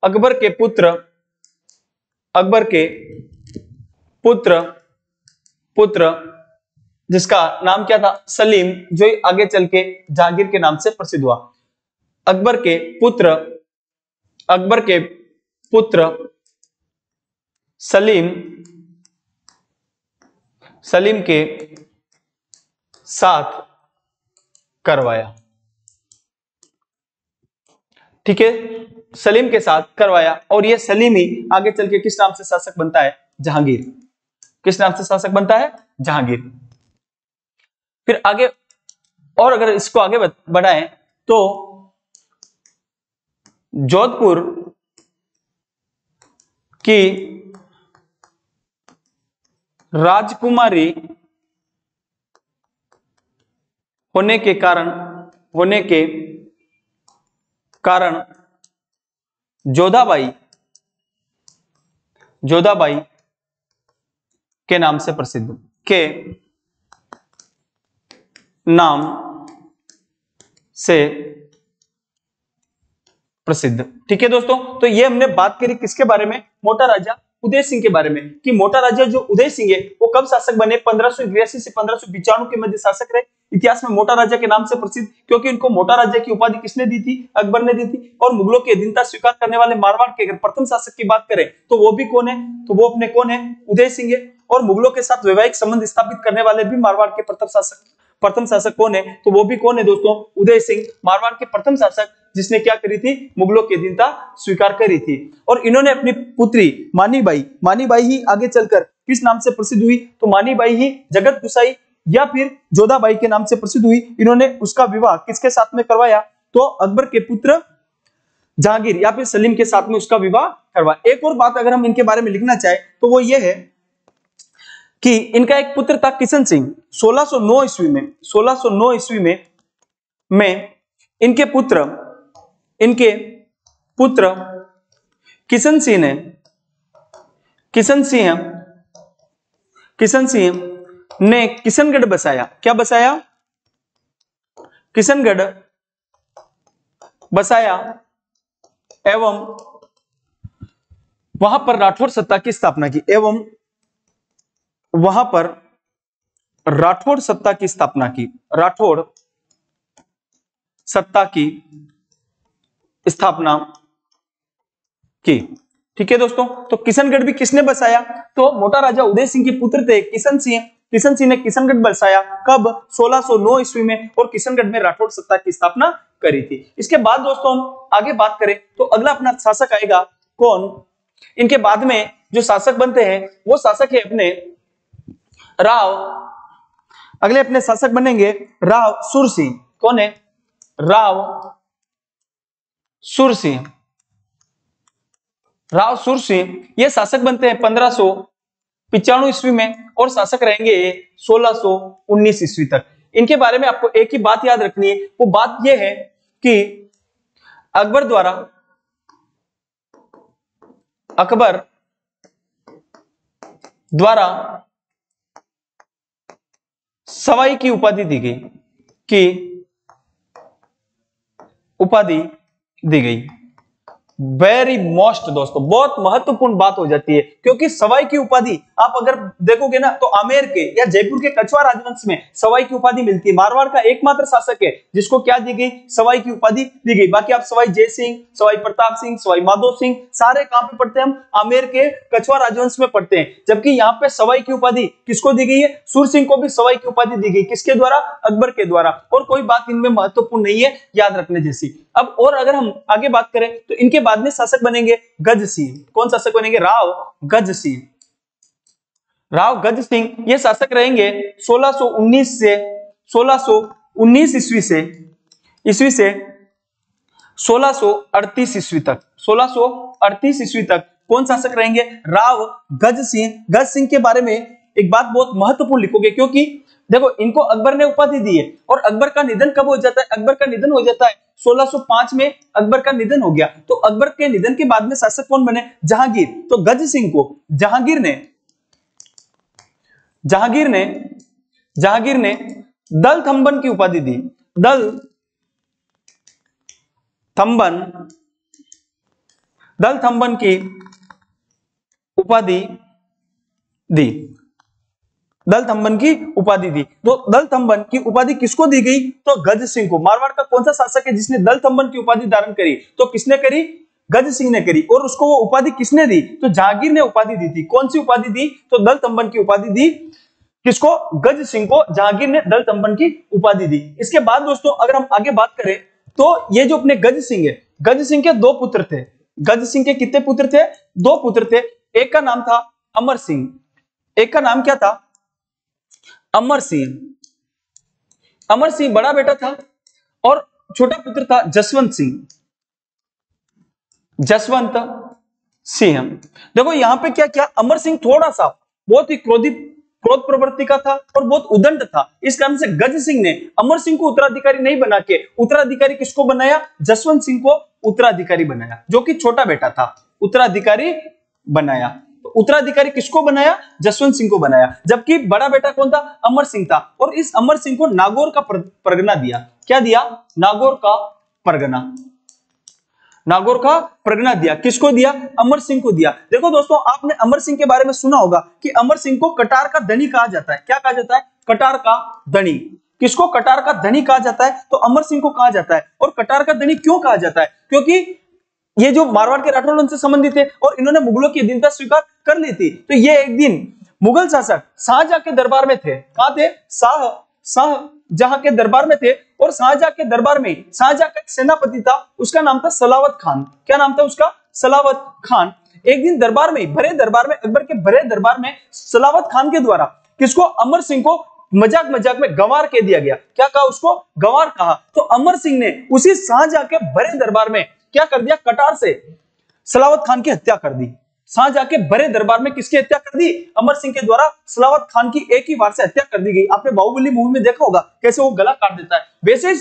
अकबर के पुत्र अकबर के पुत्र पुत्र जिसका नाम क्या था, सलीम, जो आगे चल के जहांगीर के नाम से प्रसिद्ध हुआ। अकबर के पुत्र सलीम के साथ करवाया। ठीक है, सलीम के साथ करवाया, और यह सलीम ही आगे चल के किस नाम से शासक बनता है, जहांगीर। किस नाम से शासक बनता है, जहांगीर। फिर आगे और अगर इसको आगे बढ़ाएं तो जोधपुर की राजकुमारी होने के कारण जोधाबाई के नाम से प्रसिद्ध, के नाम से प्रसिद्ध। ठीक है दोस्तों, तो ये हमने बात करी किसके बारे में, मोटा राजा उदय सिंह के बारे में, कि मोटा राजा जो उदय सिंह है वो कब शासक बने, 1583 से 1595 के मध्य शासक रहे। इतिहास में मोटा राजा के नाम से प्रसिद्ध, क्योंकि इनको मोटा राजा की उपाधि किसने दी थी, अकबर ने दी थी। और मुगलों की अधीनता स्वीकार करने वाले मारवाड़ के अगर प्रथम शासक की बात करें तो वो भी कौन है, तो वो अपने कौन है, उदय सिंह है। और मुगलों के साथ वैवाहिक संबंध स्थापित करने वाले भी मारवाड़ के प्रथम शासक कौन है, तो वो भी कौन है दोस्तों, उदय सिंह, मारवाड़ के प्रथम शासक, जिसने क्या करी थी, मुगलों की अधीनता स्वीकार करी थी। और इन्होंने अपनी पुत्री मानीबाई ही आगे चलकर किस नाम से प्रसिद्ध हुई, तो मानीबाई ही जगत गुसाई या फिर जोधाबाई के नाम से प्रसिद्ध हुई। इन्होंने उसका विवाह किसके साथ में करवाया, तो अकबर के पुत्र जहांगीर या फिर सलीम के साथ में उसका विवाह करवाया। एक और बात अगर हम इनके बारे में लिखना चाहे तो वो ये है कि इनका एक पुत्र था किशन सिंह। 1609 ईस्वी में इनके पुत्र किशन सिंह ने किशनगढ़ बसाया। क्या बसाया, किशनगढ़ बसाया, एवं वहां पर राठौर सत्ता की स्थापना की। राठौर सत्ता की स्थापना की। ठीक है दोस्तों, तो किशनगढ़ भी किसने बसाया, तो मोटा राजा उदय सिंह के पुत्र थे किशन सिंह ने किशनगढ़ बसाया। कब, 1609 ईस्वी में, और किशनगढ़ में राठौर सत्ता की स्थापना करी थी। इसके बाद दोस्तों हम आगे बात करें तो अगला अपना शासक आएगा कौन, इनके बाद में जो शासक बनते हैं वो शासक है अपने राव, अगले अपने शासक बनेंगे राव सुरसिंह। कौन है, राव सुरसिंह। ये शासक बनते हैं 1595 ईस्वी में और शासक रहेंगे 1619 ईस्वी तक। इनके बारे में आपको एक ही बात याद रखनी है, वो बात यह है कि अकबर द्वारा सवाई की उपाधि दी गई। वेरी मोस्ट दोस्तों, बहुत महत्वपूर्ण बात हो जाती है, क्योंकि सवाई की उपाधि आप अगर देखोगे ना तो आमेर के या जयपुर के कछवा राजवंश में सवाई की उपाधि मिलती है। मारवाड़ का एकमात्र शासक है जिसको क्या दी गई, सवाई की उपाधि दी गई। बाकी आप सवाई जय सिंह, सवाई प्रताप सिंह, सवाई माधो सिंह, सारे कहां पे पढ़ते हैं हम, आमेर के कछवा राजवंश में पढ़ते हैं। जबकि यहाँ पे सवाई की उपाधि किसको दी गई है, सुरसिंह को भी सवाई की उपाधि दी गई। किसके द्वारा, अकबर के द्वारा। और कोई बात इनमें महत्वपूर्ण नहीं है याद रखने जैसी। अब और अगर हम आगे बात करें तो इनके बाद में शासक बनेंगे गज सिंह। कौन शासक बनेंगे, राव गज सिंह। ये शासक रहेंगे 1619 ईस्वी से 1638 ईस्वी तक। 1638 ईस्वी तक कौन शासक रहेंगे, राव गज सिंह के बारे में एक बात बहुत महत्वपूर्ण लिखोगे, क्योंकि देखो इनको अकबर ने उपाधि दी है और अकबर का निधन कब हो जाता है, अकबर का निधन हो जाता है 1605 में अकबर का निधन हो गया। तो अकबर के निधन के बाद में शासक कौन बने, जहांगीर। तो गज सिंह को जहांगीर ने दल थंबन की उपाधि दी। दल थंबन की उपाधि दी, दलथंबन की उपाधि दी। तो दलथंबन की उपाधि किसको दी गई? तो गज सिंह को। मारवाड़ का कौन सा शासक है जिसने दलथंबन की उपाधि धारण करी? तो किसने करी? गज सिंह ने करी। और उसको वो उपाधि किसने दी? तो जहांगीर ने उपाधि दी थी। कौन सी उपाधि दी? तो दलथंबन की उपाधि दी। किसको? गज सिंह को जहांगीर ने दलथंबन की उपाधि दी। इसके बाद दोस्तों अगर हम आगे बात करें तो ये जो अपने गज सिंह है, गज सिंह के दो पुत्र थे। गज सिंह के कितने पुत्र थे? दो पुत्र थे। एक का नाम था अमर सिंह, एक का नाम क्या था? अमर सिंह। अमर सिंह बड़ा बेटा था और छोटा पुत्र था जसवंत सिंह। जसवंत सिंह। देखो यहां पे क्या क्या, अमर सिंह थोड़ा सा बहुत ही क्रोध प्रवृत्ति का था और बहुत उदंड था। इस कारण से गज सिंह ने अमर सिंह को उत्तराधिकारी नहीं बना के उत्तराधिकारी किसको बनाया? जसवंत सिंह को उत्तराधिकारी बनाया, जो कि छोटा बेटा था, उत्तराधिकारी बनाया। तो उत्तराधिकारी किसको बनाया? जसवंत सिंह को बनाया। जबकि बड़ा बेटा कौन था? अमर सिंह था। और इस अमर सिंह को नागौर का परगना दिया। क्या दिया? नागौर का परगना। नागौर का परगना दिया। किसको दिया? अमर सिंह को दिया। देखो दोस्तों आपने अमर सिंह के बारे में सुना होगा कि अमर सिंह को कटार का धनी कहा जाता है। क्या कहा जाता है? कटार का धनी। किसको कटार का धनी कहा जाता है? तो अमर सिंह को कहा जाता है। और कटार का धनी क्यों कहा जाता है? क्योंकि ये जो मारवाड़ के राठौड़ वंश से संबंधित थे और इन्होंने मुगलों की अधीनता स्वीकार कर ली थी। तो ये एक दिन मुगल शासक शाहजहां के दरबार में थे। कहां थे? शाहजहां के दरबार में थे। और शाहजहां के दरबार में शाहजहां का एक सेनापति था, उसका नाम था सलावत खान। क्या नाम था उसका? सलावत खान। एक दिन दरबार में, भरे दरबार में, अकबर के भरे दरबार में सलावत खान के द्वारा किसको? अमर सिंह को मजाक मजाक में गंवार कह दिया गया। क्या कहा उसको? गंवार कहा। तो अमर सिंह ने उसी शाहजहां के भरे दरबार में क्या कर दिया? कटार से सलावत खान की हत्या कर दी। शाहजहां के भरे दरबार में किसकी हत्या कर दी? अमर सिंह के द्वारा सलावत खान की एक ही बार से हत्या कर दी गई। आपने बाहुबली मूवी में देखा होगा कैसे वो गला काट देता है, वैसे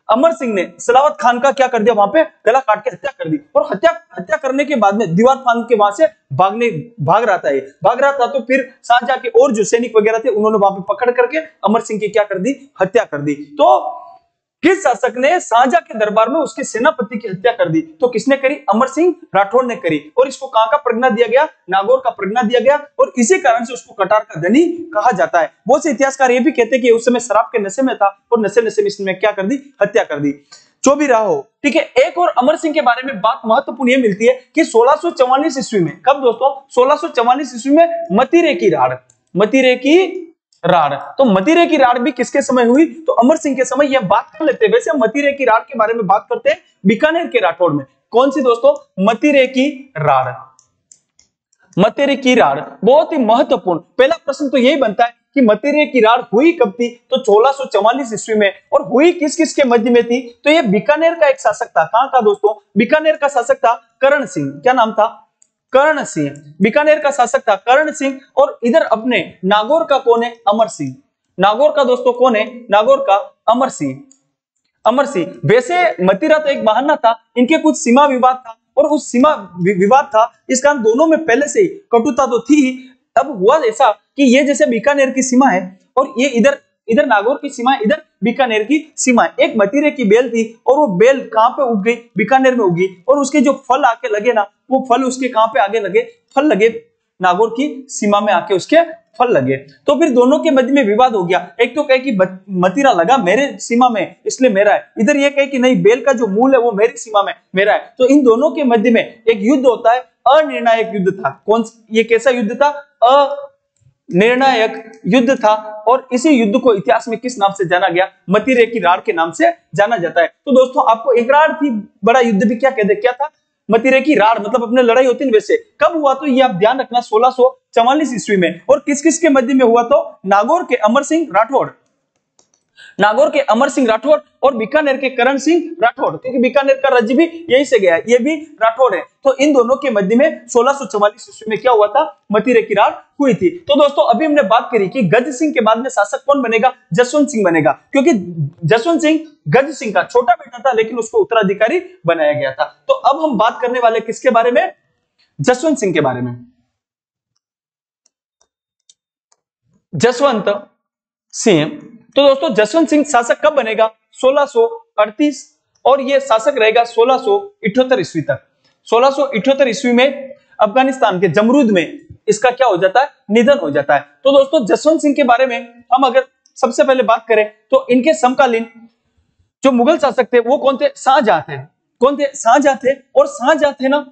अमर सिंह ने सलावत खान का क्या कर दिया? वहां पे गला काट के हत्या कर दी। और हत्या करने के बाद में दीवार फांद के वहां से भाग रहा था। तो फिर शाहजहां के और जो सैनिक वगैरह थे उन्होंने वहां पे पकड़ करके अमर सिंह की क्या कर दी? हत्या कर दी। तो किस शासक ने शाहजहां के दरबार में उसके सेनापति की हत्या कर दी? तो किसने करी? अमर सिंह राठौड़ ने करी। और इसको कहां का परगना दिया गया? नागौर का परगना दिया गया। और इसी कारण से उसको कटार का धनी कहा जाता है। बहुत से इतिहासकार ये भी कहते हैं कि उस समय शराब के नशे में था और नशे में इसने क्या कर दी? हत्या कर दी। जो भी रहा हो, ठीक है। एक और अमर सिंह के बारे में बात महत्वपूर्ण ये मिलती है कि 1644 ईस्वी में, कब दोस्तों? 1644 ईस्वी में मतीरे की राड़। तो मतीरे की राड़ भी किसके समय हुई? तो अमर सिंह के समय। यह बात कर लेते हैं। वैसे मतीरे की राड़ के बारे में बात करते हैं बीकानेर के राठौड़ में। कौन सी दोस्तों? मतीरे की राड़। मतीरे की राड़ बहुत ही महत्वपूर्ण। पहला प्रश्न तो यही बनता है कि मतीरे की राड़ हुई कब थी? तो 1644 ईस्वी में। और हुई किस किस के मध्य में थी? तो ये बीकानेर का एक शासक था। कहां का दोस्तों? बीकानेर का शासक था करण सिंह। क्या नाम था? कर्ण सिंह। बीकानेर का शासक था कर्ण सिंह। और इधर अपने नागौर का कौन है? अमर सिंह। नागौर का दोस्तों कौन है? नागौर का अमर सिंह। अमर सिंह। वैसे मतीरा तो एक बहाना था, इनके कुछ सीमा विवाद था और उस सीमा विवाद था, इस कारण दोनों में पहले से ही कटुता तो थी। अब हुआ ऐसा कि ये जैसे बीकानेर की सीमा है और ये इधर नागौर की सीमा है, इधर बीकानेर की सीमा है। एक मतीरे की बेल थी और वो बेल कहां पे उग गई? बीकानेर में उगी। और उसके जो फल आके लगे ना, वो फल उसके कहां पे आगे लगे? फल लगे नागौर की सीमा में आके उसके फल लगे। तो फिर दोनों के मध्य में विवाद हो गया। एक तो कहे कि मतीरा लगा मेरे सीमा में इसलिए मेरा है, इधर ये कहे कि नहीं बेल का जो मूल है वो मेरी सीमा में मेरा है। तो इन दोनों के मध्य में एक युद्ध होता है, अनिर्णायक युद्ध था। कौन? ये कैसा युद्ध था? निर्णायक युद्ध था। और इसी युद्ध को इतिहास में किस नाम से जाना गया? मतीरे की राड़ के नाम से जाना जाता है। तो दोस्तों आपको एक राड़ थी, बड़ा युद्ध भी क्या कहते? क्या था? मतीरे की राड़। मतलब अपने लड़ाई होती है वैसे। कब हुआ? तो ये आप ध्यान रखना 1644 ईस्वी में। और किस किस के मध्य में हुआ? तो नागौर के अमर सिंह राठौड़, नागौर के अमर सिंह राठौड़ और बीकानेर के करण सिंह राठौड़, क्योंकि बीकानेर का राज्य भी यहीं से गया है, ये भी राठौड़ है। तो इन दोनों के मध्य में 1644 ईस्वी में क्या हुआ था? मतीरे की राड़ हुई थी। तो दोस्तों अभी हमने बात करी कि गज सिंह के बाद में शासक कौन बनेगा? जसवंत सिंह बनेगा, क्योंकि जसवंत सिंह गज सिंह का छोटा बेटा था लेकिन उसको उत्तराधिकारी बनाया गया था। तो अब हम बात करने वाले किसके बारे में? जसवंत सिंह के बारे में। जसवंत सिंह। तो दोस्तों जसवंत सिंह शासक कब बनेगा? 1638 और ये शासक रहेगा 1678 ईस्वी तक। 1678 ईस्वी में अफगानिस्तान के जमरूद में इसका क्या हो जाता है, निधन हो जाता है। तो दोस्तों जसवंत सिंह के बारे में हम अगर सबसे पहले बात करें तो इनके समकालीन जो मुगल शासक थे वो कौन थे, शाहजहां थे। कौन थे, शाहजहां थे। और शाहजहां थे ना,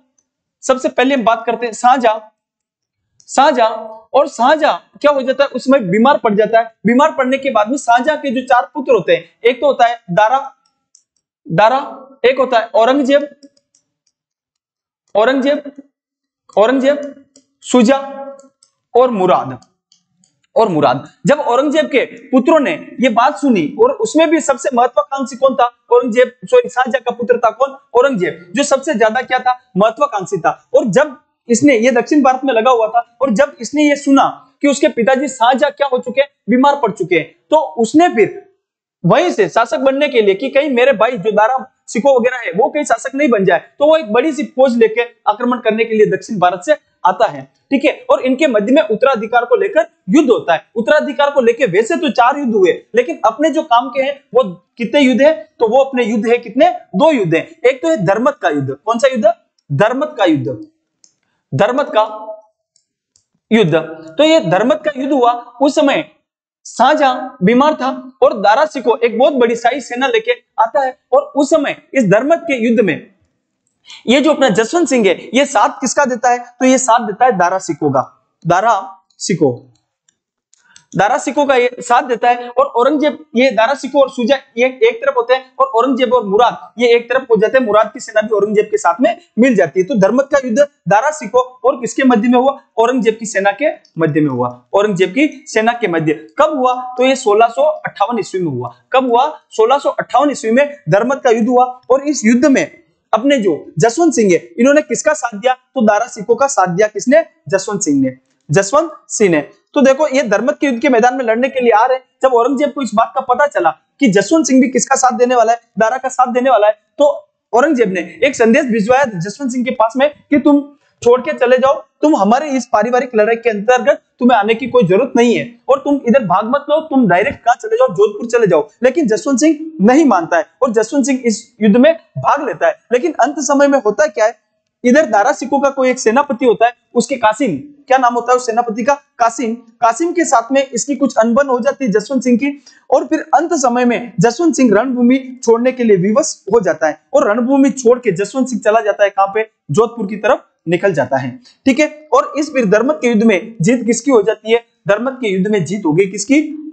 सबसे पहले हम बात करते हैं शाहजहां। और शाहजहां क्या हो जाता है, उसमें बीमार पड़ जाता है। बीमार पड़ने के बाद में शाहजहां के जो 4 पुत्र होते हैं, एक तो होता है दारा, एक होता है औरंगजेब, शुजा और मुराद। जब औरंगजेब के पुत्रों ने ये बात सुनी, और उसमें भी सबसे महत्वाकांक्षी कौन था, शाहजहां का पुत्र था कौन, औरंगजेब, जो सबसे ज्यादा क्या था, महत्वाकांक्षी था। और जब इसने, ये दक्षिण भारत में लगा हुआ था, और जब इसने ये सुना कि उसके पिताजी शाहजहां क्या हो चुके हैं, बीमार पड़ चुके हैं, तो उसने फिर वहीं से शासक बनने के लिए कि कहीं मेरे भाई जो दारा सिको वगैरह है वो कहीं शासक नहीं बन जाए, तो वो एक बड़ी सी फौज लेके आक्रमण करने के लिए दक्षिण भारत से आता है। ठीक है, और इनके मध्य में उत्तराधिकार को लेकर युद्ध होता है। उत्तराधिकार को लेकर वैसे तो 4 युद्ध हुए, लेकिन अपने जो काम के हैं वो कितने युद्ध है, तो वो अपने युद्ध है कितने, 2 युद्ध है। एक तो है धर्मत का युद्ध। कौन सा युद्ध, धर्मत का युद्ध। तो ये धर्मत का युद्ध हुआ, उस समय शाहजहां बीमार था और दारा सिको एक बहुत बड़ी शाही सेना लेके आता है। और उस समय इस धर्मत के युद्ध में ये जो अपना जसवंत सिंह है, ये साथ किसका देता है, तो ये साथ देता है दारा सिको का ये साथ देता है। और औरंगजेब, ये दारा सिको और शुजा ये एक तरफ होते हैं, और औरंगजेब और मुराद ये एक तरफ हो जाते हैं। मुराद की सेना भी औरंगजेब के साथ में मिल जाती है। तो धर्मत का युद्ध दारा सिको और किसके मध्य में हुआ, औरंगजेब की सेना के मध्य में हुआ। कब हुआ, तो ये 1658 ईस्वी में हुआ। कब हुआ, 1658 ईस्वी में धर्मत का युद्ध हुआ। और इस युद्ध में अपने जो जसवंत सिंह है, इन्होंने किसका साथ दिया, तो दारा सिको का साथ दिया। किसने, जसवंत सिंह ने। तो देखो ये धर्मत के युद्ध के मैदान में लड़ने के लिए आ रहे हैं। जब औरंगजेब को इस बात का पता चला कि जसवंत सिंह भी किसका साथ देने वाला है, दारा का साथ देने वाला है, तो औरंगजेब ने एक संदेश भिजवाया जसवंत सिंह के पास में कि तुम छोड़ के चले जाओ, तुम हमारे इस पारिवारिक लड़ाई के अंतर्गत तुम्हें आने की कोई जरूरत नहीं है, और तुम इधर भाग मत लो, तुम डायरेक्ट कहां चले जाओ, जोधपुर चले जाओ। लेकिन जसवंत सिंह नहीं मानता है, और जसवंत सिंह इस युद्ध में भाग लेता है। लेकिन अंत समय में होता क्या है, इधर दारा सिको का कोई एक सेनापति होता है, उसके कासिम, क्या नाम होता है उस सेनापति का, कासिम के साथ में इसकी कुछ अनबन हो जाती है जसवंत सिंह की। और फिर अंत समय में जसवंत सिंह रणभूमि छोड़ने के लिए विवश हो जाता है, और रणभूमि छोड़ के जसवंत सिंह चला जाता है कहां पे, जोधपुर की तरफ निकल जाता है। ठीक है, और इस फिर धर्मत के युद्ध में जीत किसकी हो जाती है, धर्मत के युद्ध में जीत हो गई किसकी,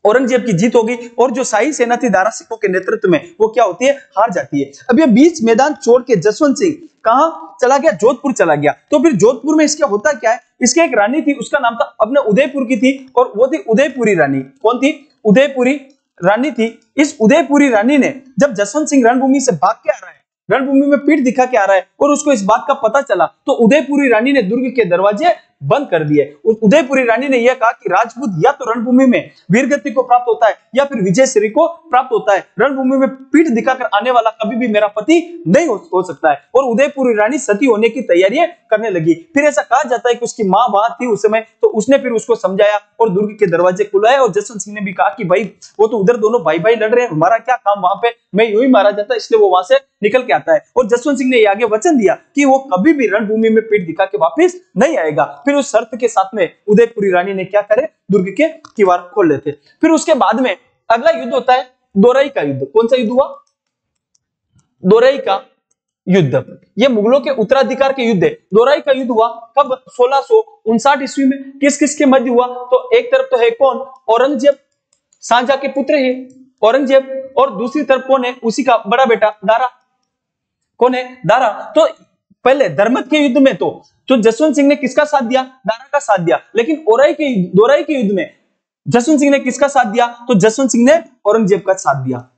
औरंगजेब की जीत होगी। और जो शाही सेना थी दारा सिको के नेतृत्व में, वो क्या होती है, हार जाती है। अब ये बीच मैदान छोड़ के जसवंत सिंह कहां चला गया, जोधपुर चला गया। तो फिर जोधपुर में इसका होता क्या है, इसके एक रानी थी, उसका नाम था अपने उदयपुर की थी, और वो थी उदयपुरी रानी। कौन थी, उदयपुरी रानी थी। इस उदयपुरी रानी ने जब जसवंत सिंह रणभूमि से भाग के आ रहा है, रणभूमि में पीठ दिखा के आ रहा है, और उसको इस बात का पता चला, तो उदयपुरी रानी ने दुर्ग के दरवाजे बंद कर दिए। उदयपुरी रानी ने यह कहा कि राजपूत या तो रणभूमि में वीरगति को प्राप्त होता है, या फिर विजय श्री को प्राप्त होता है। रणभूमि में पीठ दिखाकर आने वाला कभी भी मेरा पति नहीं हो सकता है। और उदयपुरी रानी सती होने की तैयारियां करने लगी। फिर ऐसा कहा जाता है कि उसकी मां वहां थी उस समय, तो उसने फिर उसको समझाया और दुर्ग के दरवाजे खुलाए। और जसवंत सिंह ने भी कहा कि भाई वो तो उधर दोनों भाई भाई लड़ रहे हैं, हमारा क्या काम वहां पे, मैं यूं ही मारा जाता, इसलिए वो वहां से निकल के आता है। और जसवंत सिंह ने आगे वचन दिया कि वो कभी भी रणभूमि में पीठ दिखा के वापिस नहीं आएगा। फिर उस शर्त के साथ में उदयपुरी रानी ने क्या करे, दुर्ग के किवाड़ खोल लेते। फिर उसके बाद में अगला युद्ध होता है दोरई का युद्ध। कौन सा युद्ध हुआ, दोरई का युद्ध। ये मुगलों के उत्तराधिकार के युद्ध है। दोरई का युद्ध हुआ कब, 1659 ईस्वी में। किस किस के मध्य हुआ, तो एक तरफ तो है कौन, औरंगजेब, शाहजहां के पुत्र है औरंगजेब, और दूसरी तरफ कौन है, उसी का बड़ा बेटा दारा। कौन है, दारा। तो पहले धर्मत के युद्ध में तो जसवंत सिंह ने किसका साथ दिया, दारा का साथ दिया। लेकिन दोरई के युद्ध में जसवंत सिंह ने किसका साथ दिया, तो जसवंत सिंह ने औरंगजेब का साथ दिया।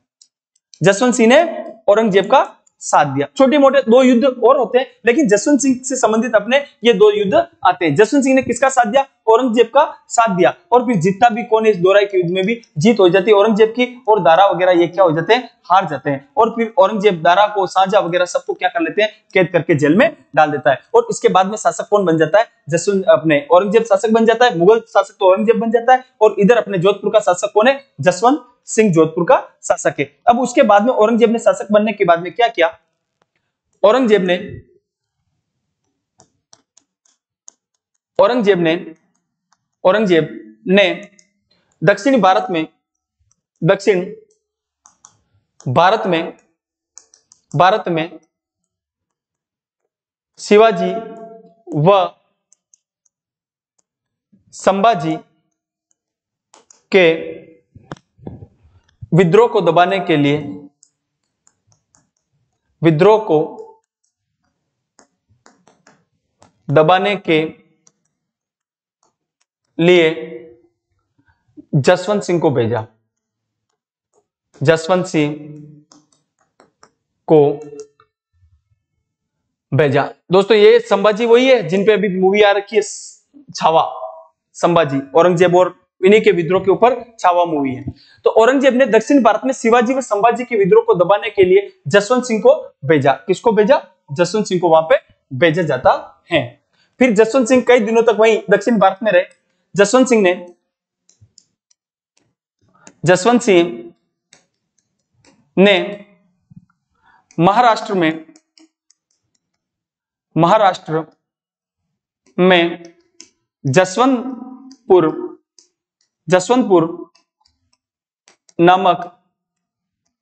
जसवंत सिंह ने औरंगजेब का साथ दिया। छोटे मोटे 2 युद्ध और होते हैं, लेकिन जसवंत सिंह से संबंधित अपने ये 2 युद्ध आते हैं। जसवंत सिंह ने किसका साथ दिया, औरंगजेब का साथ दिया। और फिर जीतता भी कौन है, इस दोरई के युद्ध में भी जीत हो जाती है औरंगजेब की, और दारा वगैरह ये क्या हो जाते हैं, हार जाते हैं। और फिर औरंगजेब दारा को, शाहजहां वगैरह सबको क्या कर लेते हैं, कैद करके जेल में डाल देता है। और इसके बाद में शासक कौन बन जाता है, जसवंत, अपने औरंगजेब शासक बन जाता है। मुगल शासक तो औरंगजेब बन जाता है, और इधर अपने जोधपुर का शासक कौन है, जसवंत सिंह जोधपुर का शासक है। अब उसके बाद में औरंगजेब ने शासक बनने के बाद में क्या किया, औरंगजेब ने औरंगजेब ने दक्षिण भारत में शिवाजी व संभाजी के विद्रोह को दबाने के लिए जसवंत सिंह को भेजा। दोस्तों ये संभाजी वही है जिन पे अभी मूवी आ रखी है छावा, संभाजी, औरंगजेब और इन्हीं के विद्रोह के ऊपर छावा मूवी है। तो औरंगजेब ने दक्षिण भारत में शिवाजी व संभाजी के विद्रोह को दबाने के लिए जसवंत सिंह को भेजा। किसको भेजा? जसवंत सिंह को वहां पे भेजा जाता है। फिर जसवंत सिंह कई दिनों तक वहीं दक्षिण भारत में रहे। जसवंत सिंह ने महाराष्ट्र में जसवंतपुर नामक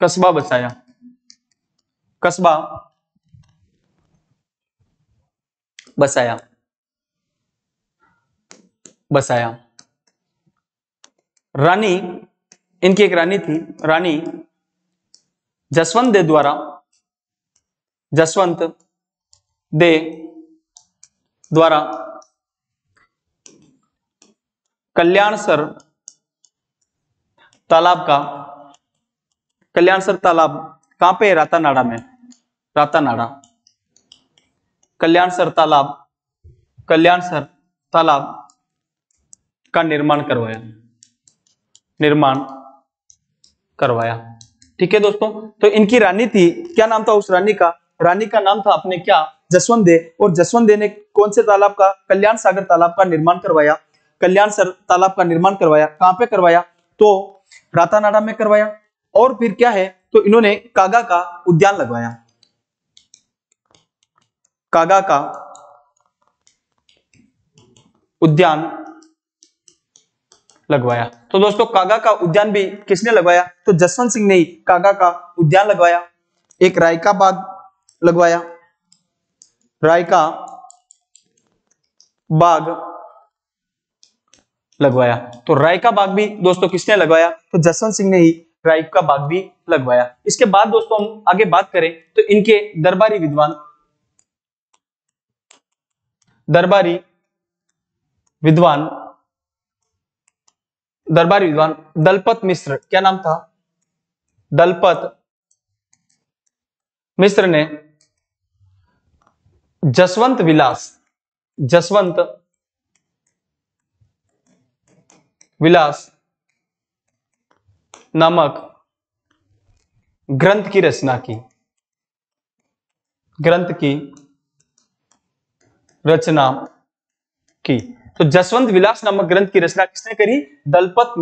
कस्बा बसाया। रानी, इनकी एक रानी थी, रानी जसवंत दे द्वारा कल्याणसर तालाब कहां पे? रातानाडा में। कल्याणसर तालाब का निर्माण करवाया। ठीक है दोस्तों, तो इनकी रानी थी, क्या नाम था उस रानी का? रानी का नाम था अपने क्या? जसवंत दे। और जसवंत दे ने कौन से तालाब का? कल्याण सागर तालाब का निर्माण करवाया। कल्याणसर तालाब का निर्माण करवाया। कहां पे करवाया? तो रातानाडा में करवाया। और फिर क्या है, तो इन्होंने कागा का उद्यान लगवाया। कागा का उद्यान लगवाया। तो दोस्तों कागा का उद्यान भी किसने लगवाया? तो जसवंत सिंह ने ही कागा का उद्यान लगवाया। एक रायका बाग लगवाया। रायका बाग लगवाया। तो रायका बाग भी दोस्तों किसने लगवाया? तो जसवंत सिंह ने ही रायका बाग भी लगवाया। इसके बाद दोस्तों हम आगे बात करें तो इनके दरबारी विद्वान दलपत मिश्र, क्या नाम था? दलपत मिश्र ने जसवंत विलास नामक ग्रंथ की रचना की। तो जसवंत विलास नामक ग्रंथ की रचना किसने करी? दलपत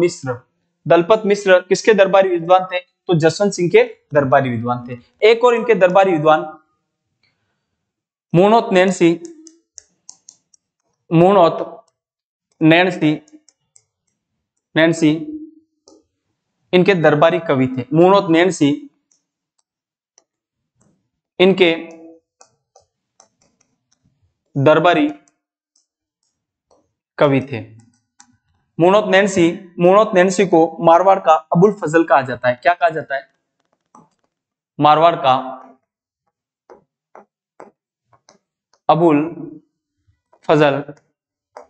मिश्र किसके दरबारी विद्वान थे? तो जसवंत सिंह के दरबारी विद्वान थे। एक और इनके दरबारी विद्वान मुणोत नैणसी इनके दरबारी कवि थे। मुणोत नैणसी इनके दरबारी कवि थे। मुणोत नैणसी को मारवाड़ का अबुल फजल कहा जाता है। क्या कहा जाता है? मारवाड़ का अबुल फजल,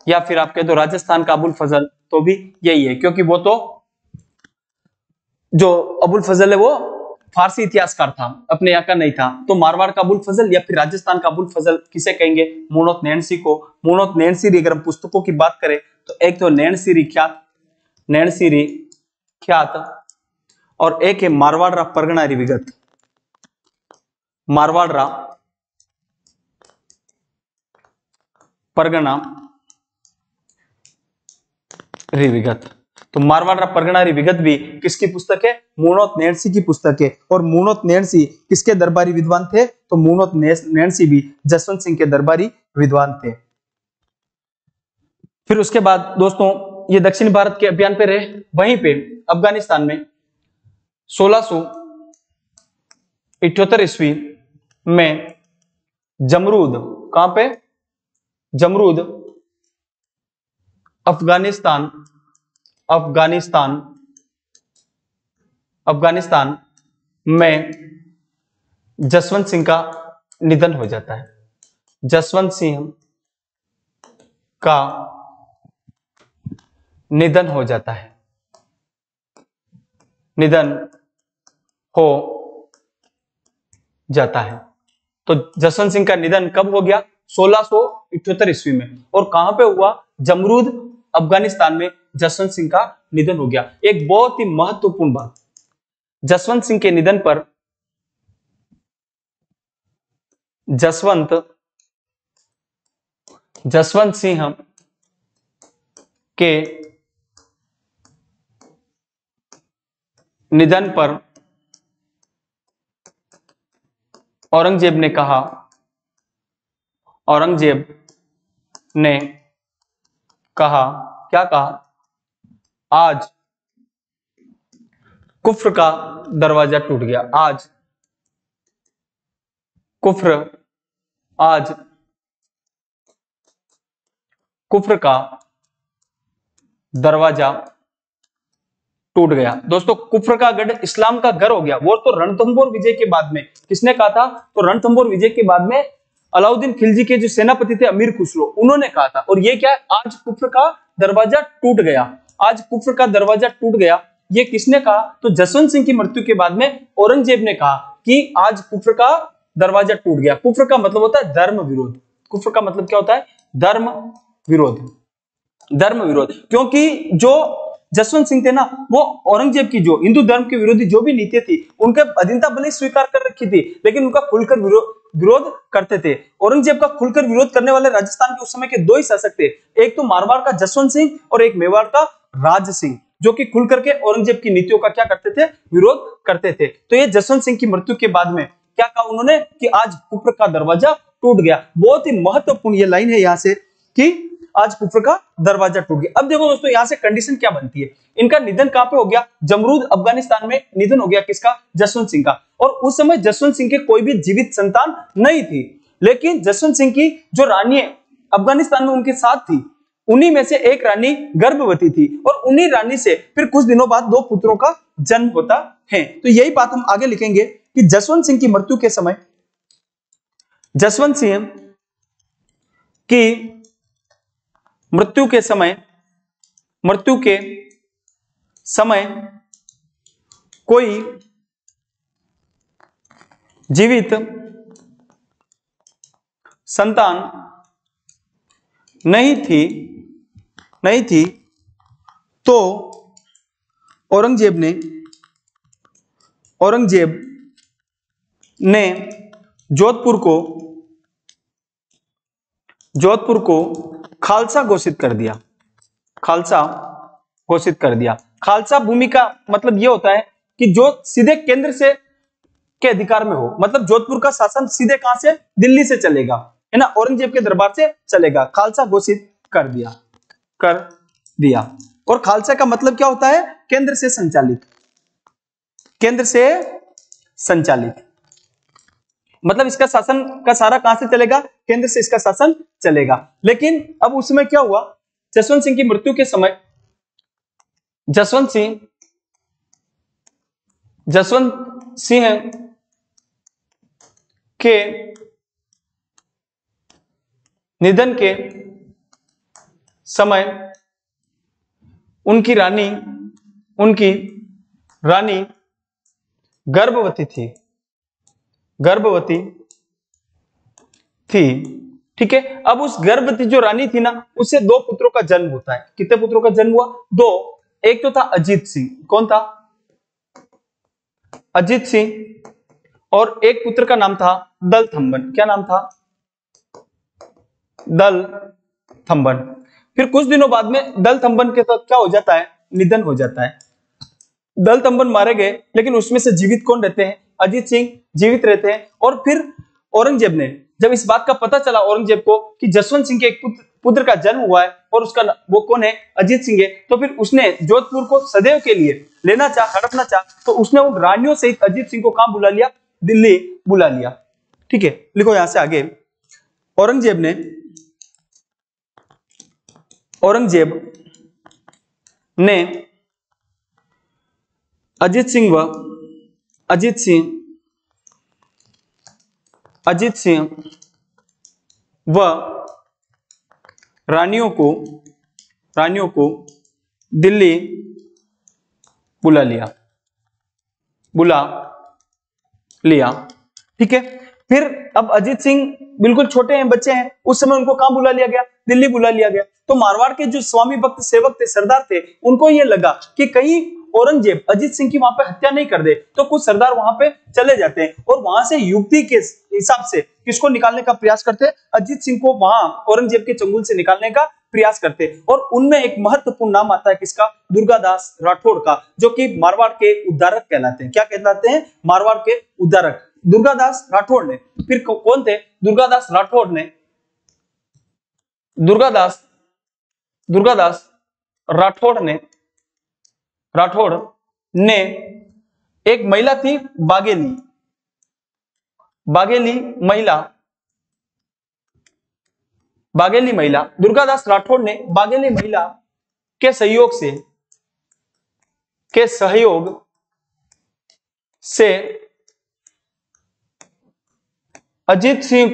या फिर आप कह दो राजस्थान का अबुल फजल, तो भी यही है, क्योंकि वो तो जो अबुल फजल है वो फारसी इतिहासकार था, अपने यहाँ का नहीं था। तो मारवाड़ का अबुल फजल या फिर राजस्थान का अबुल फजल किसे कहेंगे? मुणोत नैणसी को। मुणोत नैणसी अगर हम पुस्तकों की बात करें तो एक तो नैणसीरी ख्यात और एक है मारवाड़रा परगणारी विगत। मारवाड़रा परगना विगत। तो मारवाड़ परगणारी विगत भी किसकी पुस्तक है? मुणोत नैणसी की पुस्तक है। और मुणोत नैणसी किसके दरबारी विद्वान थे? तो मुणोत नैणसी भी जसवंत सिंह के दरबारी विद्वान थे। फिर उसके बाद दोस्तों ये दक्षिण भारत के अभियान पे रहे। वहीं पे अफगानिस्तान में 1678 ईस्वी में जमरूद, कहां पे? जमरूद अफगानिस्तान में जसवंत सिंह का निधन हो जाता है। जसवंत सिंह का निधन हो जाता है, निधन हो जाता है। तो जसवंत सिंह का निधन कब हो गया? 1678 ईस्वी में। और कहां पे हुआ? जमरूद अफगानिस्तान में जसवंत सिंह का निधन हो गया। एक बहुत ही महत्वपूर्ण बात, जसवंत सिंह के निधन पर जसवंत सिंह के निधन पर औरंगजेब ने कहा, क्या कहा? आज कुफ्र का दरवाजा टूट गया। आज कुफ्र का दरवाजा टूट गया। दोस्तों कुफ्र का गढ़ इस्लाम का घर हो गया। वो तो रणथंभौर विजय के बाद में किसने कहा था? तो रणथंभौर विजय के बाद में अलाउद्दीन खिलजी के जो सेनापति थे अमीर खुसरो, उन्होंने कहा था। और ये क्या है? आज कुफ्र का दरवाजा टूट गया। आज कुफ्र का दरवाजा टूट गया, ये किसने कहा? तो जसवंत सिंह की मृत्यु के बाद में औरंगजेब ने कहा कि आज कुफ्र का दरवाजा टूट गया। कुफ्र का मतलब होता है धर्म विरोध। कुफ्र का मतलब क्या होता है? धर्म विरोध। क्योंकि जो जसवंत सिंह थे ना, वो औरंगजेब की जो हिंदू धर्म के विरोधी जो भी नीतियां थी उनके अधीनता भले स्वीकार कर रखी थी, लेकिन उनका खुलकर विरोध करते थे। औरंगजेब का खुलकर विरोध करने वाले राजस्थान के उस समय के दो ही शासक थे, एक तो मारवाड़ का जसवंत सिंह और एक मेवाड़ का राज सिंह, जो कि खुल करके औरंगजेब की नीतियों का क्या करते थे? विरोध करते थे। तो ये जसवंत सिंह की मृत्यु के बाद में क्या कहा उन्होंने? कि आज कुफ्र का दरवाजा टूट गया। बहुत ही महत्वपूर्ण ये लाइन है यहां से कि आज कुफ्र का दरवाजा टूट गया। अब देखो दोस्तों यहां से कंडीशन क्या बनती है? इनका निधन कहां पे हो गया? जमरूद अफगानिस्तान में निधन हो गया। किसका? जसवंत सिंह का। और उस समय जसवंत सिंह के कोई भी जीवित संतान नहीं थी, लेकिन जसवंत सिंह की जो रानी अफगानिस्तान में उनके साथ थी, उन्हीं में से एक रानी गर्भवती थी और उन्हीं रानी से फिर कुछ दिनों बाद दो पुत्रों का जन्म होता है। तो यही बात हम आगे लिखेंगे कि जसवंत सिंह की मृत्यु के समय, जसवंत सिंह की मृत्यु के समय कोई जीवित संतान नहीं थी, तो औरंगजेब ने जोधपुर को खालसा घोषित कर दिया। खालसा भूमि का मतलब यह होता है कि जो सीधे केंद्र से के अधिकार में हो, मतलब जोधपुर का शासन सीधे कहां से? दिल्ली से चलेगा, है ना, औरंगजेब के दरबार से चलेगा। खालसा घोषित कर दिया। और खालसा का मतलब क्या होता है? केंद्र से संचालित। मतलब इसका शासन का सारा कहां से चलेगा? केंद्र से इसका शासन चलेगा। लेकिन अब उसमें क्या हुआ? जसवंत सिंह की मृत्यु के समय जसवंत सिंह के निधन के समय उनकी रानी गर्भवती थी। ठीक है। अब उस गर्भवती जो रानी थी ना, उससे दो पुत्रों का जन्म होता है। कितने पुत्रों का जन्म हुआ? दो। एक तो था अजीत सिंह। कौन था? अजीत सिंह। और एक पुत्र का नाम था दलथम्बन। क्या नाम था? दलथम्बन। फिर कुछ दिनों बाद में दलथम्बन के साथ क्या हो जाता है? निधन हो जाता है। दलथम्बन मारे गए, लेकिन उसमें से जीवित कौन रहते हैं? अजीत सिंह जीवित रहते हैं। और फिर औरंगजेब ने जब इस बात का पता चला औरंगजेब को कि जसवंत सिंह के एक पुत्र पुत्र का जन्म हुआ है और उसका वो कौन है, अजीत सिंह है। तो फिर उसने जोधपुर को सदैव के लिए लेना चाह, हड़पना चाह, तो उसने उन रानियों सहित अजीत सिंह को कहां बुला लिया, दिल्ली बुला लिया। ठीक है, लिखो यहां से आगे। औरंगजेब ने अजीत सिंह व रानियों को दिल्ली बुला लिया। ठीक है, फिर अब अजीत सिंह बिल्कुल छोटे हैं, बच्चे हैं, उस समय उनको कहां बुला लिया गया, दिल्ली बुला लिया गया। तो मारवाड़ के जो स्वामी भक्त सेवक थे, सरदार थे, उनको ये लगा कि कहीं औरंगजेब अजीत सिंह की वहां पे हत्या नहीं कर दे, तो कुछ सरदार वहां पे चले जाते हैं और वहां से युक्ति के हिसाब से किसको निकालने का प्रयास करते हैं, अजीत सिंह को वहां औरंगजेब के चंगुल से निकालने का प्रयास करते हैं। और उनमें एक महत्वपूर्ण नाम आता है किसका, दुर्गादास राठौड़ का, जो कि मारवाड़ के उद्धारक कहलाते हैं। क्या कहलाते हैं, मारवाड़ के उद्धारक, दुर्गादास राठौड़ ने। फिर कौन थे, दुर्गादास राठौड़ ने एक महिला थी, बागेली महिला। दुर्गादास राठौड़ ने बागेली महिला के सहयोग से अजीत सिंह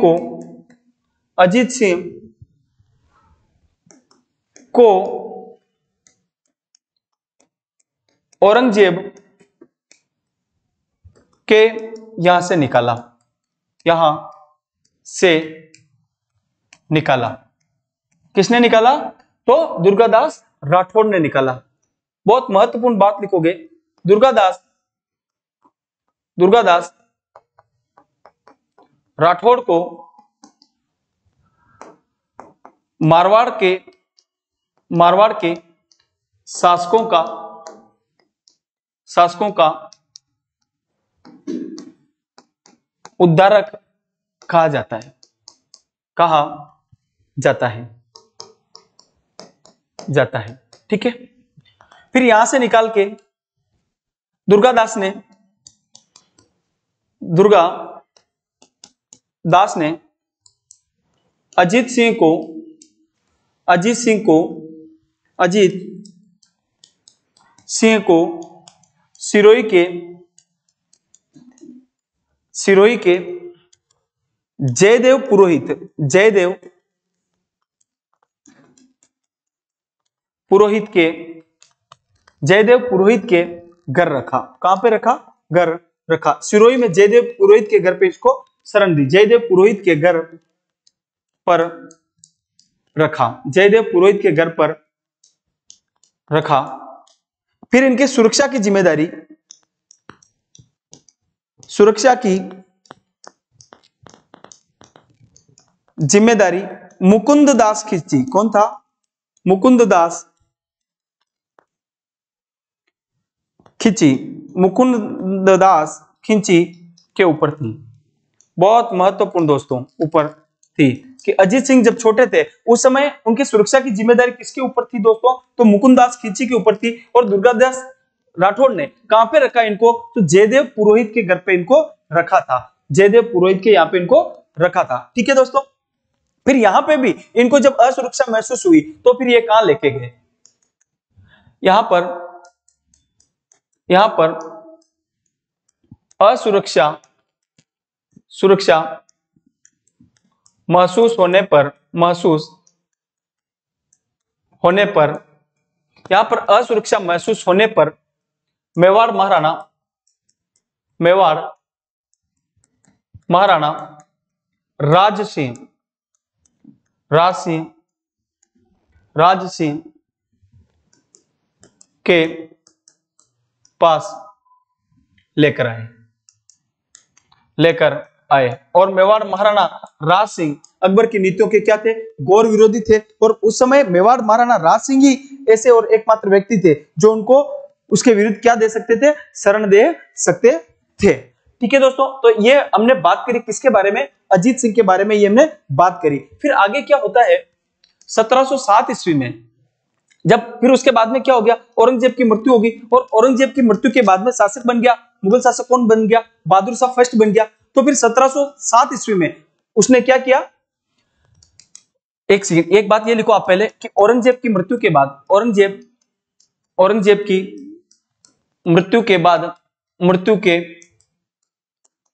को औरंगजेब के यहां से निकाला। किसने निकाला, तो दुर्गादास राठौड़ ने निकाला। बहुत महत्वपूर्ण बात लिखोगे, दुर्गादास राठौड़ को मारवाड़ के शासकों का उद्धारक कहा जाता है। ठीक है, फिर यहां से निकाल के दुर्गादास ने अजीत सिंह को सिरोही के जयदेव पुरोहित के घर रखा। कहां पे रखा, घर रखा, सिरोही में जयदेव पुरोहित के घर पे इसको शरण दी, जयदेव पुरोहित के घर पर रखा। फिर इनके सुरक्षा की जिम्मेदारी मुकुंददास खिंची। कौन था, मुकुंददास खिंची के ऊपर थी। बहुत महत्वपूर्ण दोस्तों, ऊपर थी कि अजीत सिंह जब छोटे थे उस समय उनकी सुरक्षा की जिम्मेदारी किसके ऊपर थी दोस्तों, तो मुकुंददास खिंची के ऊपर थी। और दुर्गादास राठौड़ ने कहां पे रखा इनको, तो जयदेव पुरोहित के घर पे इनको रखा था, जयदेव पुरोहित के यहाँ पे इनको रखा था। ठीक है दोस्तों, फिर यहां पे भी इनको जब असुरक्षा महसूस हुई तो फिर ये कहां लेके गए, यहां पर सुरक्षा महसूस होने पर यहां पर असुरक्षा महसूस होने पर मेवाड़ महाराणा राज सिंह के पास लेकर आए। और मेवाड़ महाराणा राज सिंह अकबर की नीतियों के क्या थे, गौर विरोधी थे। और उस समय मेवाड़ महाराणा राज सिंह ही ऐसे और एकमात्र व्यक्ति थे जो उनको उसके विरुद्ध क्या दे सकते थे, शरण दे सकते थे। ठीक है दोस्तों, तो ये हमने बात करी किसके बारे में, अजीत सिंह के बारे में ये हमने बात करी। फिर आगे क्या होता है, 1707 ईस्वी में जब फिर उसके बाद में क्या हो गया, औरंगजेब की मृत्यु होगी और औरंगजेब की मृत्यु के बाद में शासक बन गया, मुगल शासक कौन बन गया, बहादुर शाह फर्स्ट बन गया। तो फिर 1707 ईस्वी में उसने क्या किया, एक बात ये लिखो आप पहले कि औरंगजेब की मृत्यु के बाद, औरंगजेब की मृत्यु के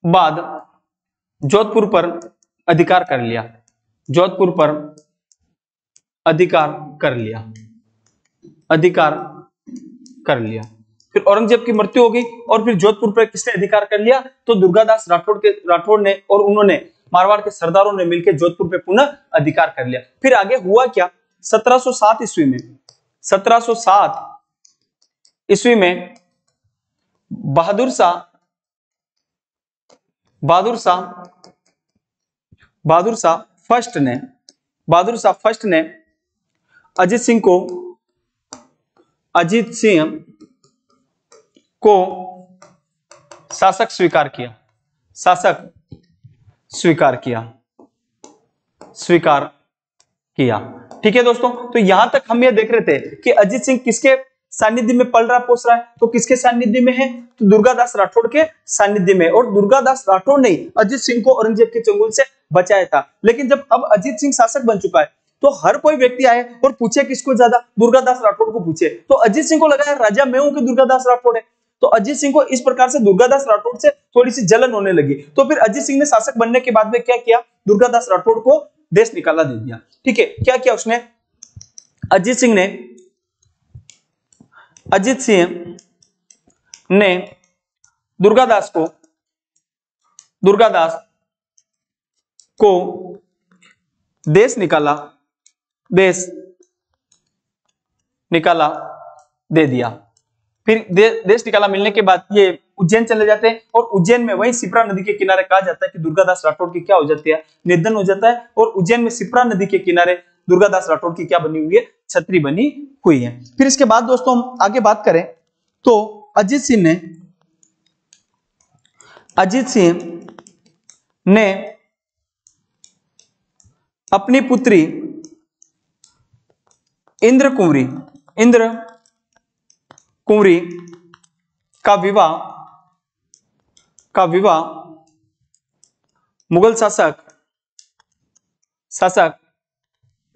बाद जोधपुर पर अधिकार कर लिया, जोधपुर पर अधिकार कर लिया। फिर औरंगजेब की मृत्यु हो गई और फिर जोधपुर पर किसने अधिकार कर लिया, तो दुर्गादास राठौड़ ने और उन्होंने मारवाड़ के सरदारों ने मिलकर जोधपुर पे पुनः अधिकार कर लिया। फिर आगे हुआ क्या, 1707 ईस्वी में, 1707 ईस्वी में बहादुर शाह फर्स्ट ने अजीत सिंह को शासक स्वीकार किया। ठीक है दोस्तों, तो यहां तक हम ये देख रहे थे कि अजीत सिंह किसके सानिध्य में पल रहा पोस रहा है, तो किसके सानिध्य में है, तो दुर्गादास राठौड़ के सानिध्य में। और दुर्गादास राठौड़ ने अजीत सिंह को औरंगजेब के चंगुल से बचाया था। लेकिन जब अब अजीत सिंह शासक बन चुका है तो हर कोई व्यक्ति आए और पूछे किसको ज्यादा, दुर्गादास राठौड़ को पूछे। तो अजीत सिंह को लगा है राजा मैं हूं कि दुर्गादास राठौड़ है, तो अजीत सिंह को इस प्रकार से दुर्गादास राठौड़ से थोड़ी सी जलन होने लगी। तो फिर अजीत सिंह ने शासक बनने के बाद में क्या किया, दुर्गादास राठौड़ को देश निकाला दे दिया। ठीक है, क्या किया उसने, अजीत सिंह ने दुर्गादास को देश निकाला दे दिया। फिर देश निकाला मिलने के बाद ये उज्जैन चले जाते हैं और उज्जैन में वहीं सिप्रा नदी के किनारे कहा जाता है कि दुर्गादास राठौड़ की क्या हो जाती है, निधन हो जाता है। और उज्जैन में सिप्रा नदी के किनारे दुर्गादास राठौड़ की क्या बनी हुई है, छतरी बनी हुई है। फिर इसके बाद दोस्तों हम आगे बात करें तो अजीत सिंह ने अपनी पुत्री इंद्र कुंवरी का विवाह मुगल शासक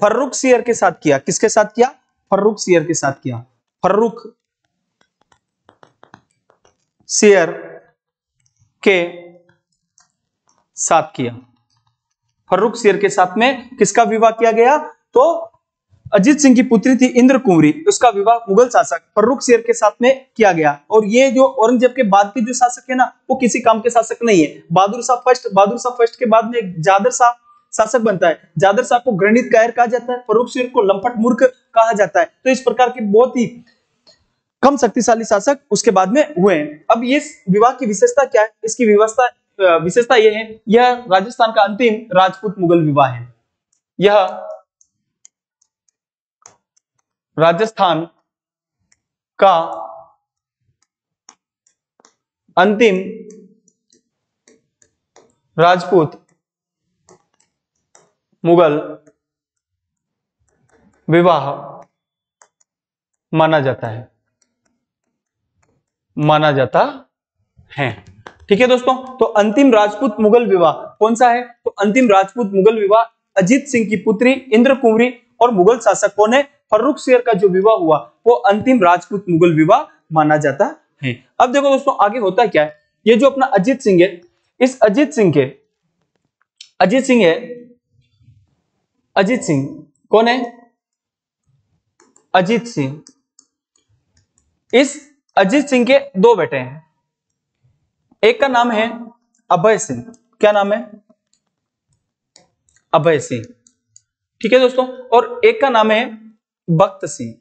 फर्रुख सियर के साथ किया। किसके साथ किया, फर्रुख सियर के साथ किया। फर्रुख सियर के साथ किया। फर्रुख सियर के साथ में किसका विवाह किया गया, तो अजीत सिंह की पुत्री थी इंद्र कुंवरी, उसका विवाह मुगल शासक फर्रुख सियर के साथ में किया गया। और ये जो औरंगजेब के बाद के जो शासक है ना, वो किसी काम के शासक नहीं है। बहादुर शाह फर्स्ट के बाद में जादर शाह शासक बनता है। जादर शाह को घृणित कायर कहा जाता है, फर्रुख सियर को लंपट मूर्ख कहा जाता है। तो इस प्रकार के बहुत ही कम शक्तिशाली शासक उसके बाद में हुए हैं। अब ये विवाह की विशेषता क्या है, इसकी विशेषता यह है, यह राजस्थान का अंतिम राजपूत मुगल विवाह है। यह राजस्थान का अंतिम राजपूत मुगल विवाह माना जाता है। ठीक है दोस्तों, तो अंतिम राजपूत मुगल विवाह कौन सा है, तो अंतिम राजपूत मुगल विवाह अजीत सिंह की पुत्री इंद्र कुंवरी और मुगल शासकों ने फर्रुख सियर का जो विवाह हुआ वो अंतिम राजपूत मुगल विवाह माना जाता है। अब देखो दोस्तों आगे होता क्या है, ये जो अपना अजीत सिंह है, इस अजीत सिंह कौन है, अजीत सिंह, इस अजीत सिंह के दो बेटे हैं। एक का नाम है अभय सिंह, क्या नाम है, अभय सिंह। ठीक है दोस्तों, और एक का नाम है भक्त सिंह।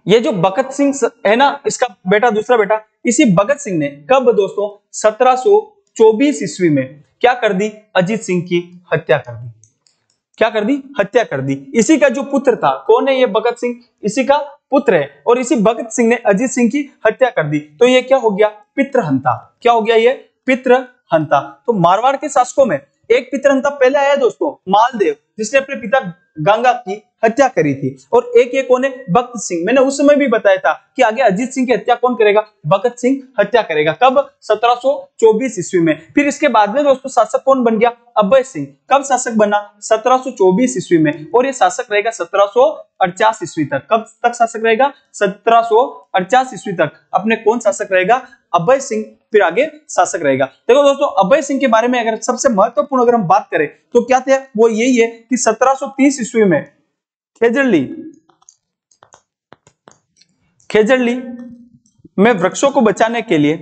ये जो भगत सिंह है ना, इसका बेटा, दूसरा बेटा, इसी भगत सिंह ने कब दोस्तों 1724 ईस्वी में क्या कर दी, अजीत सिंह की हत्या कर दी। क्या कर दी, हत्या कर दी। इसी का जो पुत्र था, कौन है ये भगत सिंह, इसी का पुत्र है। और इसी भगत सिंह ने अजीत सिंह की हत्या कर दी। तो ये क्या हो गया, पितृहंता। क्या हो गया, ये पितृहंता। तो मारवाड़ के शासकों में एक पितरंता पहले आया दोस्तों, मालदेव, जिसने अपने पिता गंगा की हत्या करी थी, और एक ये कौन है, भगत सिंह। मैंने उस समय भी बताया था कि आगे अजीत सिंह की हत्या कौन करेगा, भगत सिंह हत्या करेगा। कब, 1724 ईस्वी में। फिर इसके बाद में दोस्तों शासक कौन बन गया, अभय सिंह। कब शासक बना, 1724 ईस्वी में, और ये शासक रहेगा 1748 ईस्वी तक। कब तक शासक रहेगा, 1748 ईस्वी तक अपने कौन शासक रहेगा, अभय सिंह फिर आगे शासक रहेगा। देखो दोस्तों, अभय सिंह के बारे में अगर सबसे महत्वपूर्ण अगर हम बात करें तो क्या थे, वो यही है कि 1730 ईस्वी में खेजड़ली में वृक्षों को बचाने के लिए,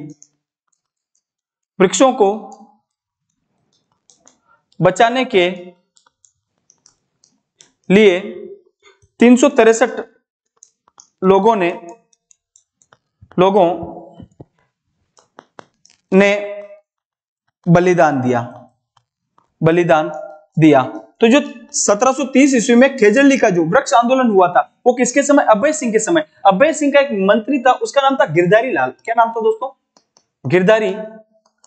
वृक्षों को बचाने के लिए 363 लोगों ने बलिदान दिया। तो जो 1730 ईस्वी में खेजड़ली का जो वृक्ष आंदोलन हुआ था वो किसके समय, अभय सिंह के समय। अभय सिंह का एक मंत्री था, उसका नाम था गिरधारी लाल। क्या नाम था दोस्तों, गिरधारी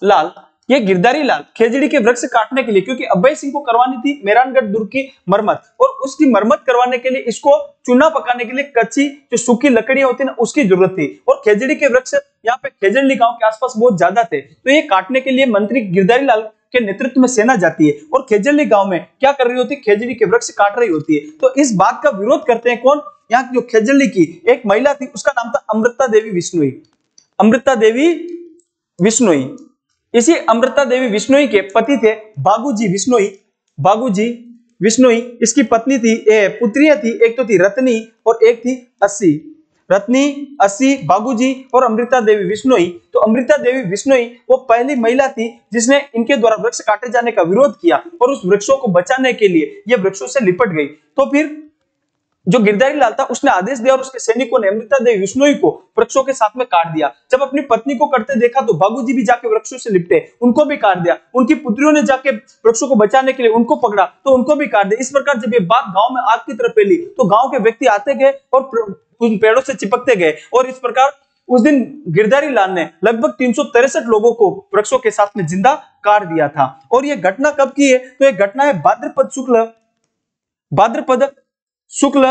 लाल। ये गिरधारी लाल खेजड़ी के वृक्ष काटने के लिए, क्योंकि अभय सिंह को करवानी थी मेहरानगढ़ दुर्ग की मरम्मत, और उसकी मरम्मत करवाने के लिए, इसको चूना पकाने के लिए कच्ची जो सूखी लकड़ियां होती है ना, उसकी जरूरत थी। और खेजड़ी के वृक्ष यहाँ पे खेजड़ली गांव के आसपास बहुत ज्यादा थे, तो ये काटने के लिए मंत्री गिरधारी लाल के नेतृत्व में सेना जाती है, और खेजड़ली गांव में क्या कर रही होती है, खेजड़ी के वृक्ष काट रही होती है। तो इस बात का विरोध करते हैं कौन, यहाँ की जो खेजड़ली की एक महिला थी, उसका नाम था अमृता देवी विश्नोई। अमृता देवी विश्नोई। इसी अमृता देवी विश्नोई के पति थे बाबूजी विश्नोई। इसकी पत्नी थी, पुत्रियां थी, एक तो थी रत्नी और एक थी अस्सी। बाबूजी और अमृता देवी विश्नोई। तो अमृता देवी विश्नोई वो पहली महिला थी जिसने इनके द्वारा वृक्ष काटे जाने का विरोध किया, और उस वृक्षों को बचाने के लिए ये वृक्षों से लिपट गई। तो फिर जो गिरधारी लाल था उसने आदेश दिया, और उसके सैनिकों ने अमृता देवी विश्नोई को वृक्षों के साथ में काट दिया। जब अपनी पत्नी को करते देखा तो बाबूजी भी जाके वृक्षों से लिपटे, उनको भी काट दिया। उनकी पुत्रियों ने जाके वृक्षों को बचाने के लिए उनको पकड़ा तो उनको भी काट दिया। इस प्रकार जब ये बात गांव में आग की तरह फैली तो गांव के व्यक्ति आते गए और उन पेड़ों से चिपकते गए, और इस प्रकार उस दिन गिरधारी लाल ने लगभग 363 लोगों को वृक्षों के साथ में जिंदा काट दिया था। और यह घटना कब की है, तो यह घटना है भाद्रपद शुक्ल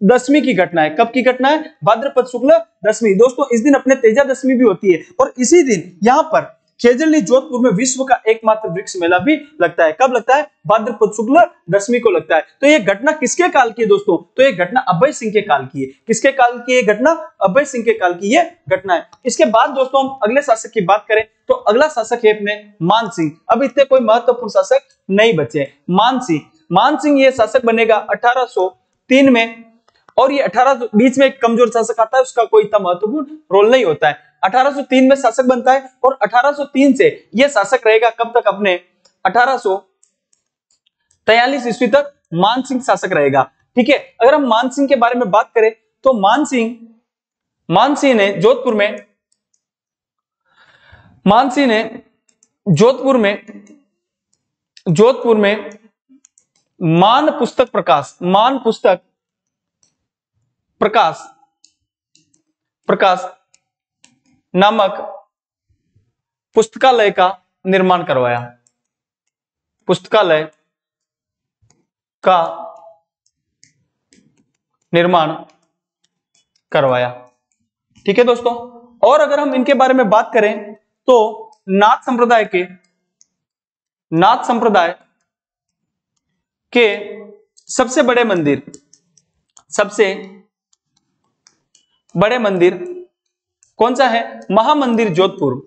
दशमी की घटना है। कब की घटना है, भाद्रपद शुक्ल दशमी। दोस्तों इस दिन अपने तेजा दशमी भी होती है, और इसी दिन यहाँ पर खेजड़ली जोधपुर में विश्व का एकमात्र वृक्ष मेला भी लगता है। कब लगता है, भाद्रपद शुक्ल दशमी को लगता है। तो ये घटना किसके काल की है दोस्तों, तो ये घटना अभय सिंह के काल की है। किसके काल की ये घटना, अभय सिंह के काल की ये घटना है। इसके बाद दोस्तों हम अगले शासक की बात करें तो अगला शासक है अपने मान सिंह। अब इतने कोई महत्वपूर्ण शासक नहीं बचे। मान सिंह ये शासक बनेगा 1803 में, और ये 1800 बीच में एक कमजोर शासक आता है, उसका कोई इतना महत्वपूर्ण रोल नहीं होता है। 1803 में शासक बनता है, और 1803 से यह शासक रहेगा कब तक, अपने 1843 ईस्वी तक मान सिंह शासक रहेगा। ठीक है, अगर हम मान सिंह के बारे में बात करें तो मान सिंह ने जोधपुर में मान पुस्तक प्रकाश नामक पुस्तकालय का निर्माण करवाया। ठीक है दोस्तों, और अगर हम इनके बारे में बात करें तो नाथ संप्रदाय के सबसे बड़े मंदिर कौन सा है, महामंदिर जोधपुर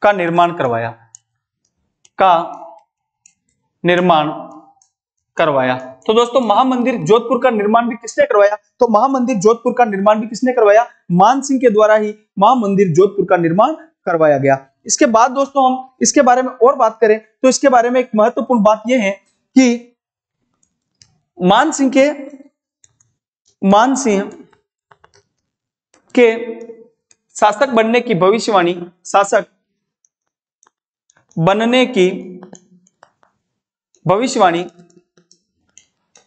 का निर्माण करवाया। तो दोस्तों महामंदिर जोधपुर का निर्माण भी किसने करवाया, तो महामंदिर जोधपुर का निर्माण भी किसने करवाया, मान सिंह के द्वारा ही महामंदिर जोधपुर का निर्माण करवाया गया। इसके बाद दोस्तों हम इसके बारे में और बात करें तो इसके बारे में एक महत्वपूर्ण बात यह है कि मान सिंह के शासक बनने की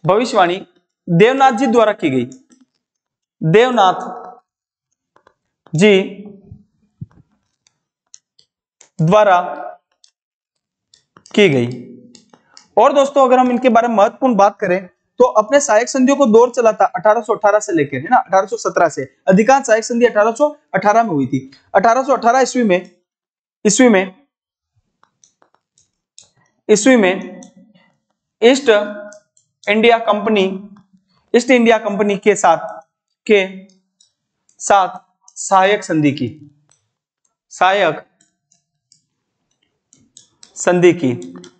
भविष्यवाणी देवनाथ जी द्वारा की गई। जी द्वारा की गई। और दोस्तों अगर हम इनके बारे में महत्वपूर्ण बात करें तो अपने सहायक संधियों को दौर चला था 1818 से लेकर, है ना, 1817 से। अधिकांश सहायक संधि 1818 में हुई थी। 1818 ईस्वी में ईस्ट इंडिया कंपनी के साथ सहायक संधि की।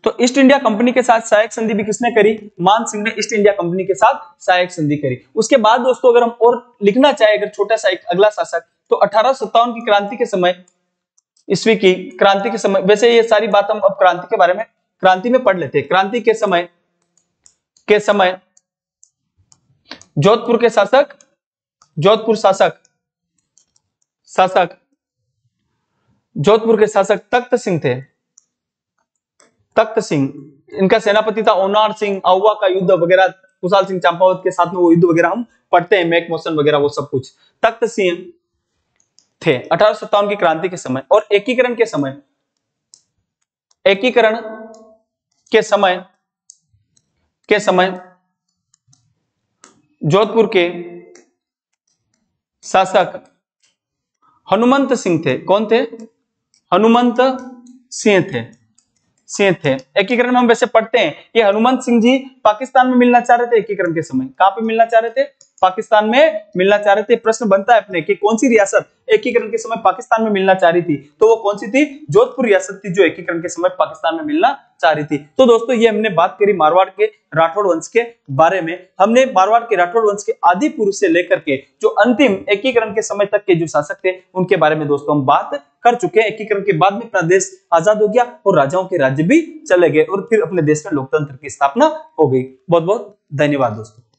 तो ईस्ट इंडिया कंपनी के साथ सहायक संधि भी किसने करी? मान सिंह ने ईस्ट इंडिया कंपनी के साथ सहायक संधि करी। उसके बाद दोस्तों अगर हम और लिखना चाहे अगर छोटा सा एक अगला शासक, तो 1857 की क्रांति के समय, ईस्वी की क्रांति के समय, वैसे ये सारी बात हम अब क्रांति के बारे में क्रांति में पढ़ लेते हैं। क्रांति के समय जोधपुर के शासक तख्त सिंह, इनका सेनापति था ओनार सिंह। आउवा का युद्ध वगैरह, कुशाल सिंह चंपावत के साथ में वो युद्ध वगैरह हम पढ़ते हैं, मैक मोशन वगैरह वो सब कुछ। तख्त सिंह थे 1857 की क्रांति के समय। और एकीकरण के समय जोधपुर के शासक हनुमंत सिंह थे। कौन थे? हनुमंत सिंह थे। एकीकरण में हम वैसे पढ़ते हैं ये हनुमंत सिंह जी पाकिस्तान में मिलना चाह रहे थे एकीकरण के समय। कहां पे मिलना चाह रहे थे? पाकिस्तान में मिलना चाह रहे थे। प्रश्न बनता है अपने कि कौन सी रियासत एकीकरण के समय पाकिस्तान में मिलना चाह रही थी? तो वो कौन सी थी? जोधपुर रियासत थी जो एकीकरण के समय पाकिस्तान में मिलना चाह रही थी। तो दोस्तों ये हमने बात करी मारवाड़ के राठौड़ वंश के बारे में। हमने मारवाड़ के राठौड़ वंश के आदि पुरुष से लेकर के जो अंतिम एकीकरण के समय तक के जो शासक थे उनके बारे में दोस्तों हम बात कर चुके हैं। एकीकरण के बाद में अपना देश आजाद हो गया और राजाओं के राज्य भी चले गए और फिर अपने देश में लोकतंत्र की स्थापना हो गई। बहुत बहुत धन्यवाद दोस्तों।